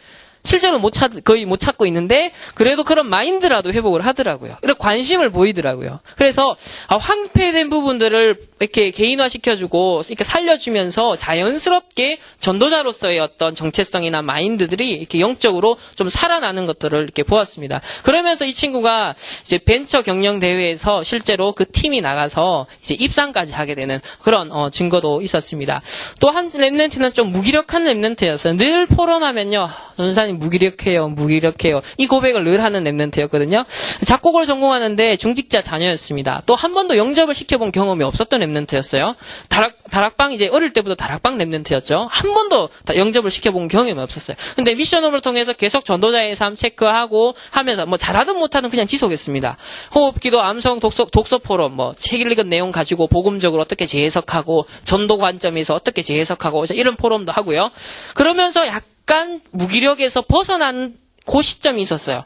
실제로 거의 못 찾고 있는데 그래도 그런 마인드라도 회복을 하더라고요. 이렇게 관심을 보이더라고요. 그래서 황폐된 부분들을 이렇게 개인화시켜주고 이렇게 살려주면서 자연스럽게 전도자로서의 어떤 정체성이나 마인드들이 이렇게 영적으로 좀 살아나는 것들을 이렇게 보았습니다. 그러면서 이 친구가 이제 벤처 경영 대회에서 실제로 그 팀이 나가서 이제 입상까지 하게 되는 그런 증거도 있었습니다. 또 한 랩넌트는 좀 무기력한 랩넌트였어요. 늘 포럼하면요, 전사님 무기력해요. 이 고백을 늘 하는 랩넌트였거든요. 작곡을 전공하는데 중직자 자녀였습니다. 또 한 번도 영접을 시켜본 경험이 없었던 랩넌트였어요. 다락방 이제 어릴 때부터 다락방 랩넌트였죠. 한 번도 영접을 시켜본 경험이 없었어요. 근데 미션업을 통해서 계속 전도자의 삶 체크하고 하면서 뭐 잘하든 못하든 그냥 지속했습니다. 호흡기도, 암성, 독서 포럼, 뭐 책 읽은 내용 가지고 복음적으로 어떻게 재해석하고 전도 관점에서 어떻게 재해석하고 이런 포럼도 하고요. 그러면서 약간 무기력에서 벗어난 그 시점이 있었어요.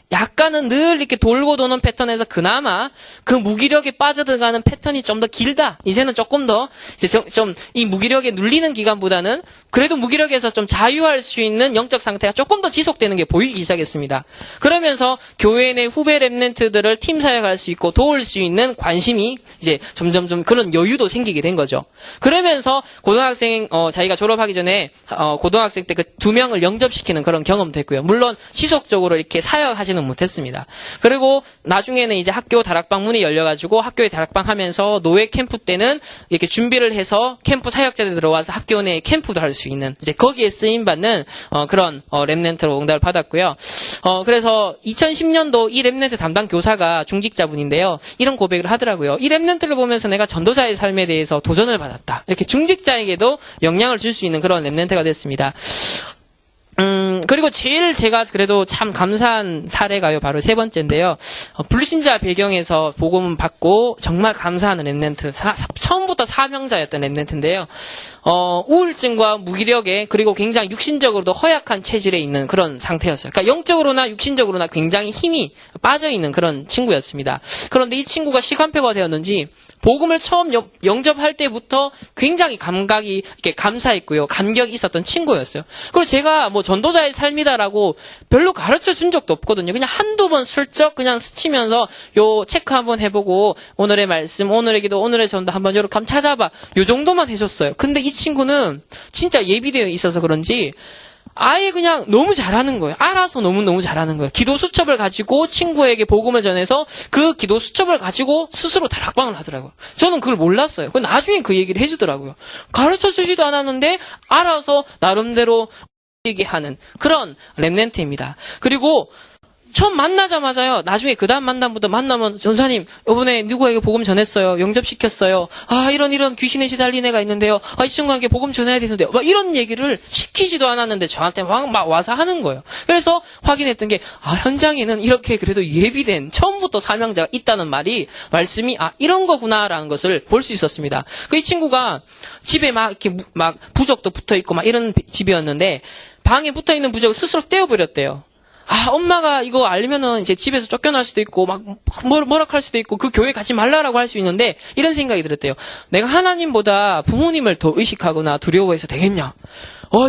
약간은 늘 이렇게 돌고 도는 패턴에서 그나마 그 무기력에 빠져들어가는 패턴이 좀 더 길다. 이제는 조금 더 이제 좀 이 무기력에 눌리는 기간보다는 그래도 무기력에서 좀 자유할 수 있는 영적 상태가 조금 더 지속되는 게 보이기 시작했습니다. 그러면서 교회 내 후배 랩런트들을 팀 사역할 수 있고 도울 수 있는 관심이 이제 점점 좀 그런 여유도 생기게 된 거죠. 그러면서 고등학생 자기가 졸업하기 전에 고등학생 때 그 2명을 영접시키는 그런 경험도 했고요. 물론 지속적으로 이렇게 사역하시는 못했습니다. 그리고 나중에는 이제 학교 다락방 문이 열려가지고 학교에 다락방 하면서 노예 캠프 때는 이렇게 준비를 해서 캠프 사역자들 들어와서 학교 내에 캠프도 할 수 있는 이제 거기에 쓰임 받는 그런 랩넌트로 응답을 받았고요. 그래서 2010년도 이 랩넌트 담당 교사가 중직자분인데요. 이런 고백을 하더라고요. 이 랩넌트를 보면서 내가 전도자의 삶에 대해서 도전을 받았다. 이렇게 중직자에게도 영향을 줄 수 있는 그런 랩넌트가 됐습니다. 그리고 제일 제가 그래도 참 감사한 사례가요. 바로 세 번째인데요. 불신자 배경에서 복음을 받고 정말 감사하는 랩넌트. 처음부터 사명자였던 랩넌트인데요. 우울증과 무기력에 그리고 굉장히 육신적으로도 허약한 체질에 있는 그런 상태였어요. 그러니까 영적으로나 육신적으로나 굉장히 힘이 빠져있는 그런 친구였습니다. 그런데 이 친구가 시간표가 되었는지 복음을 처음 영접할 때부터 굉장히 감각이 이렇게 감사했고요. 감격이 있었던 친구였어요. 그리고 제가 뭐 전도자의 삶이다라고 별로 가르쳐 준 적도 없거든요. 그냥 한두 번 슬쩍 그냥 스치면서 요 체크 한번 해보고 오늘의 말씀, 오늘의 기도, 오늘의 전도 한번 요렇게 한번 찾아봐. 요 정도만 해줬어요. 근데 이 친구는 진짜 예비되어 있어서 그런지 아예 그냥 너무 잘하는 거예요. 알아서 너무너무 잘하는 거예요. 기도 수첩을 가지고 친구에게 복음을 전해서 그 기도 수첩을 가지고 스스로 다락방을 하더라고요. 저는 그걸 몰랐어요. 나중에 그 얘기를 해주더라고요. 가르쳐 주지도 않았는데 알아서 나름대로 얘기하는 그런 랩넌트입니다. 그리고 처음 만나자마자요. 나중에 그 다음 만남부터 만나면 전사님 이번에 누구에게 복음 전했어요. 영접시켰어요. 이런 귀신에 시달린 애가 있는데요. 이 친구에게 복음 전해야 되는데요. 막 이런 얘기를 시키지도 않았는데 저한테 막 와서 하는 거예요. 그래서 확인했던 게 현장에는 이렇게 그래도 예비된 처음부터 사명자가 있다는 말씀이 이런 거구나라는 것을 볼 수 있었습니다. 이 친구가 집에 막 이렇게 막 부적도 붙어 있고 막 이런 집이었는데 방에 붙어 있는 부적을 스스로 떼어버렸대요. 엄마가 이거 알면은 이제 집에서 쫓겨날 수도 있고, 막, 뭐락할 수도 있고, 그 교회 가지 말라라고 할 수 있는데, 이런 생각이 들었대요. 내가 하나님보다 부모님을 더 의식하거나 두려워해서 되겠냐?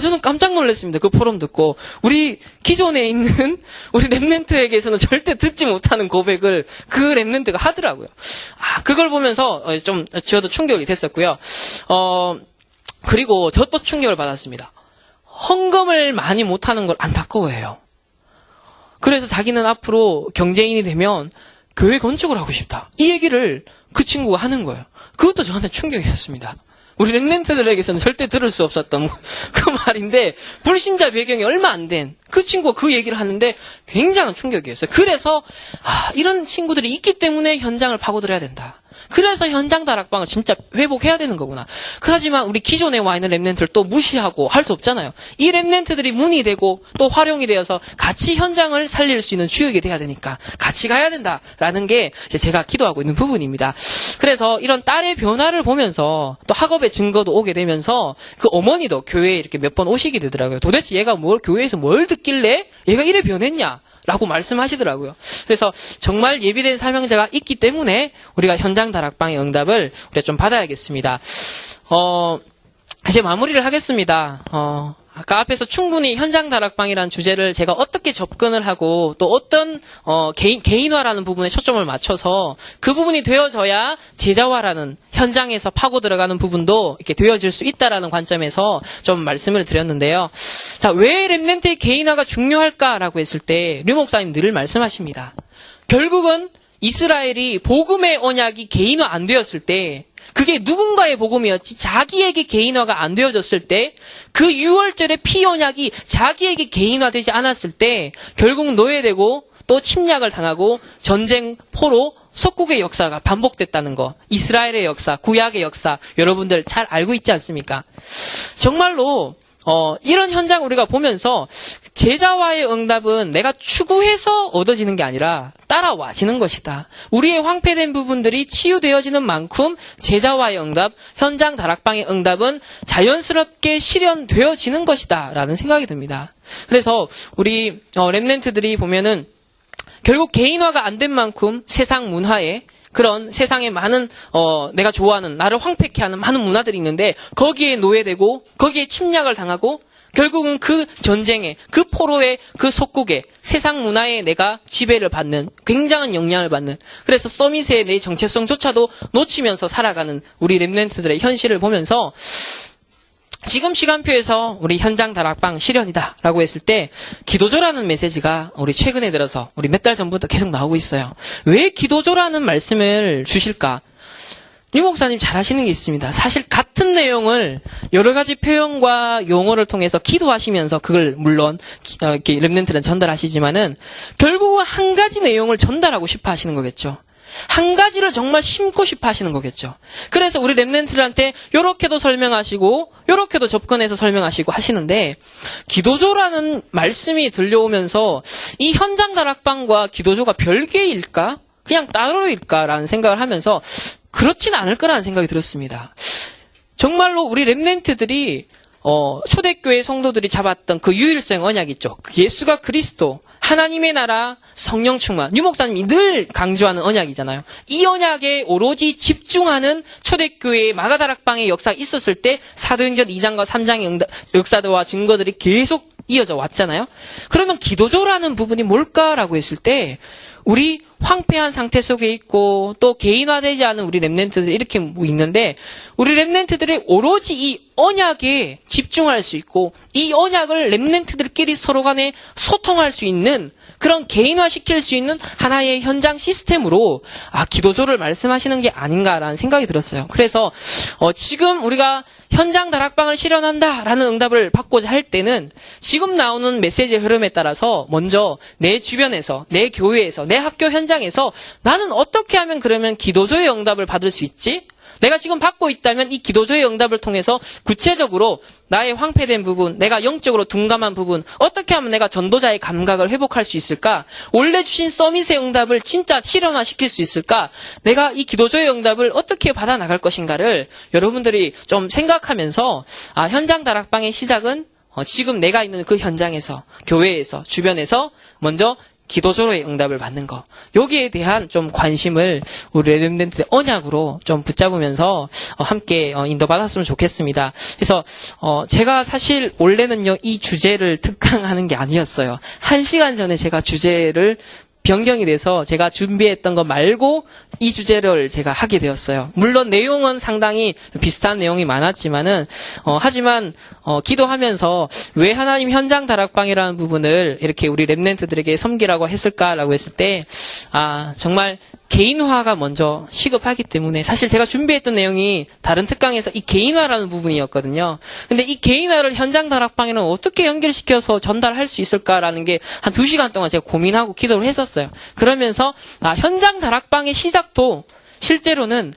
저는 깜짝 놀랐습니다. 그 포럼 듣고. 우리 기존에 있는, 우리 랩넌트에게서는 절대 듣지 못하는 고백을 그 랩넌트가 하더라고요. 그걸 보면서 저도 충격이 됐었고요. 그리고 저 또 충격을 받았습니다. 헌금을 많이 못하는 걸 안타까워해요. 그래서 자기는 앞으로 경제인이 되면 교회 건축을 하고 싶다. 이 얘기를 그 친구가 하는 거예요. 그것도 저한테 충격이었습니다. 우리 랩넌트들에게서는 절대 들을 수 없었던 그 말인데 불신자 배경이 얼마 안 된 그 친구가 그 얘기를 하는데 굉장한 충격이었어요. 그래서 이런 친구들이 있기 때문에 현장을 파고들어야 된다. 그래서 현장 다락방을 진짜 회복해야 되는 거구나. 하지만 우리 기존에 와 있는 랩넌트를 또 무시하고 할 수 없잖아요. 이 랩넌트들이 문이 되고 또 활용이 되어서 같이 현장을 살릴 수 있는 주역이 돼야 되니까 같이 가야 된다라는 게 이제 제가 기도하고 있는 부분입니다. 그래서 이런 딸의 변화를 보면서 또 학업의 증거도 오게 되면서 그 어머니도 교회에 이렇게 몇 번 오시게 되더라고요. 도대체 얘가 교회에서 뭘 듣길래 얘가 이래 변했냐? 라고 말씀하시더라고요. 그래서 정말 예비된 사명자가 있기 때문에 우리가 현장 다락방의 응답을 우리가 좀 받아야겠습니다. 이제 마무리를 하겠습니다. 아까 앞에서 충분히 현장 다락방이라는 주제를 제가 어떻게 접근을 하고 또 어떤 개인화라는 부분에 초점을 맞춰서 그 부분이 되어져야 제자화라는 현장에서 파고 들어가는 부분도 이렇게 되어질 수 있다라는 관점에서 좀 말씀을 드렸는데요. 자, 왜 렘넌트의 개인화가 중요할까라고 했을 때 류 목사님 늘 말씀하십니다. 결국은 이스라엘이 복음의 언약이 개인화 안 되었을 때 그게 누군가의 복음이었지 자기에게 개인화가 안 되어졌을 때 그 6월절의 피 언약이 자기에게 개인화되지 않았을 때 결국 노예되고 또 침략을 당하고 전쟁, 포로, 속국의 역사가 반복됐다는 거. 이스라엘의 역사, 구약의 역사 여러분들 잘 알고 있지 않습니까? 정말로 이런 현장 우리가 보면서 제자와의 응답은 내가 추구해서 얻어지는 게 아니라 따라와지는 것이다. 우리의 황폐된 부분들이 치유되어지는 만큼 제자와의 응답, 현장 다락방의 응답은 자연스럽게 실현되어지는 것이다. 라는 생각이 듭니다. 그래서 우리 렘넌트들이 보면은 결국 개인화가 안 된 만큼 세상 문화에 그런 세상에 많은 내가 좋아하는 나를 황폐케 하는 많은 문화들이 있는데 거기에 노예되고 거기에 침략을 당하고 결국은 그 전쟁에 그 포로의 그 속국에 세상 문화에 내가 지배를 받는 굉장한 영향을 받는 그래서 서밋의 내 정체성조차도 놓치면서 살아가는 우리 렘넌트들의 현실을 보면서 지금 시간표에서 우리 현장 다락방 실현이다라고 했을 때 기도조라는 메시지가 우리 최근에 들어서 우리 몇 달 전부터 계속 나오고 있어요. 왜 기도조라는 말씀을 주실까? 류 목사님 잘 하시는 게 있습니다. 사실 같은 내용을 여러 가지 표현과 용어를 통해서 기도하시면서 그걸 물론 이렇게 렘넌트는 전달하시지만은 결국은 한 가지 내용을 전달하고 싶어 하시는 거겠죠. 한 가지를 정말 심고 싶어 하시는 거겠죠. 그래서 우리 렘넌트들한테 요렇게도 설명하시고 요렇게도 접근해서 설명하시고 하시는데 기도조라는 말씀이 들려오면서 이 현장 다락방과 기도조가 별개일까? 그냥 따로일까라는 생각을 하면서 그렇진 않을 거라는 생각이 들었습니다. 정말로 우리 렘넌트들이 초대교회 성도들이 잡았던 그 유일성 언약 있죠. 예수가 그리스도, 하나님의 나라, 성령 충만. 류 목사님이 늘 강조하는 언약이잖아요. 이 언약에 오로지 집중하는 초대교회의 마가다락방의 역사가 있었을 때 사도행전 2장과 3장의 역사와 증거들이 계속 이어져 왔잖아요. 그러면 기도조라는 부분이 뭘까라고 했을 때 우리 황폐한 상태 속에 있고 또 개인화되지 않은 우리 렘넌트들이 이렇게 있는데 우리 렘넌트들이 오로지 이 언약에 집중할 수 있고 이 언약을 렘넌트들끼리 서로 간에 소통할 수 있는 그런 개인화시킬 수 있는 하나의 현장 시스템으로 기도조를 말씀하시는 게 아닌가라는 생각이 들었어요. 그래서 지금 우리가 현장 다락방을 실현한다라는 응답을 받고자 할 때는 지금 나오는 메시지의 흐름에 따라서 먼저 내 주변에서, 내 교회에서, 내 학교 현장에서 나는 어떻게 하면 그러면 기도조의 응답을 받을 수 있지? 내가 지금 받고 있다면 이 기도조의 응답을 통해서 구체적으로 나의 황폐된 부분, 내가 영적으로 둔감한 부분, 어떻게 하면 내가 전도자의 감각을 회복할 수 있을까? 원래 주신 서밋의 응답을 진짜 실현화시킬 수 있을까? 내가 이 기도조의 응답을 어떻게 받아 나갈 것인가를 여러분들이 좀 생각하면서 현장 다락방의 시작은 지금 내가 있는 그 현장에서, 교회에서, 주변에서 먼저 기도조로의 응답을 받는 거. 여기에 대한 좀 관심을 우리 렘넌트의 언약으로 좀 붙잡으면서 함께 인도받았으면 좋겠습니다. 그래서 제가 사실 원래는요 이 주제를 특강하는 게 아니었어요. 1시간 전에 제가 주제를 변경이 돼서 제가 준비했던 거 말고 이 주제를 제가 하게 되었어요. 물론 내용은 상당히 비슷한 내용이 많았지만은 하지만 기도하면서 왜 하나님 현장 다락방이라는 부분을 이렇게 우리 렘넌트들에게 섬기라고 했을까라고 했을 때 정말 개인화가 먼저 시급하기 때문에 사실 제가 준비했던 내용이 다른 특강에서 이 개인화라는 부분이었거든요. 근데 이 개인화를 현장 다락방에는 어떻게 연결시켜서 전달할 수 있을까라는 게 한 2시간 동안 제가 고민하고 기도를 했었어요. 그러면서 현장 다락방의 시작도 실제로는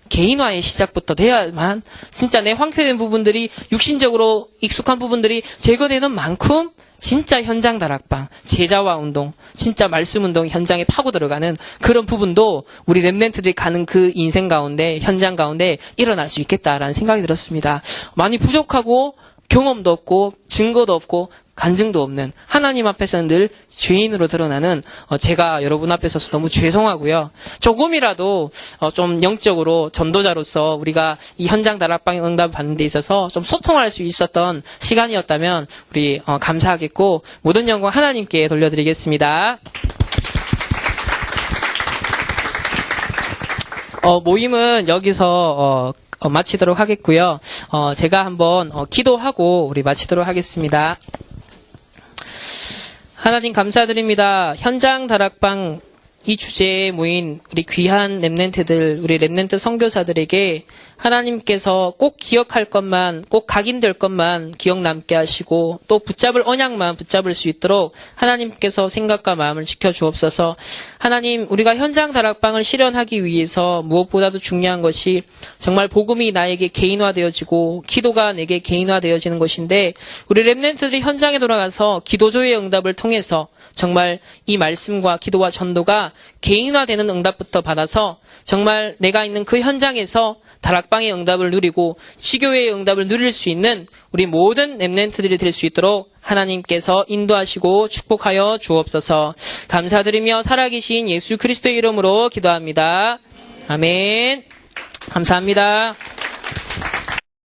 개인화의 시작부터 돼야만 진짜 내 황폐된 부분들이 육신적으로 익숙한 부분들이 제거되는 만큼 진짜 현장 다락방, 제자화 운동, 진짜 말씀 운동 현장에 파고 들어가는 그런 부분도 우리 렘넌트들이 가는 그 인생 가운데, 현장 가운데 일어날 수 있겠다라는 생각이 들었습니다. 많이 부족하고 경험도 없고 증거도 없고 간증도 없는 하나님 앞에서는 늘 죄인으로 드러나는 제가 여러분 앞에 서서 너무 죄송하고요. 조금이라도 좀 영적으로 전도자로서 우리가 이 현장 다락방 응답 받는 데 있어서 좀 소통할 수 있었던 시간이었다면 우리 감사하겠고 모든 영광 하나님께 돌려드리겠습니다. 모임은 여기서 마치도록 하겠고요. 제가 한번 기도하고 우리 마치도록 하겠습니다. 하나님 감사드립니다. 현장 다락방 이 주제에 모인 우리 귀한 랩런트들, 우리 랩런트 선교사들에게 하나님께서 꼭 기억할 것만, 꼭 각인될 것만 기억 남게 하시고 또 붙잡을 언약만 붙잡을 수 있도록 하나님께서 생각과 마음을 지켜주옵소서. 하나님, 우리가 현장 다락방을 실현하기 위해서 무엇보다도 중요한 것이 정말 복음이 나에게 개인화되어지고 기도가 내게 개인화되어지는 것인데 우리 랩런트들이 현장에 돌아가서 기도조의 응답을 통해서 정말 이 말씀과 기도와 전도가 개인화되는 응답부터 받아서 정말 내가 있는 그 현장에서 다락방의 응답을 누리고 지교회의 응답을 누릴 수 있는 우리 모든 랩런트들이 될 수 있도록 하나님께서 인도하시고 축복하여 주옵소서. 감사드리며 살아계신 예수 그리스도의 이름으로 기도합니다. 아멘. 감사합니다.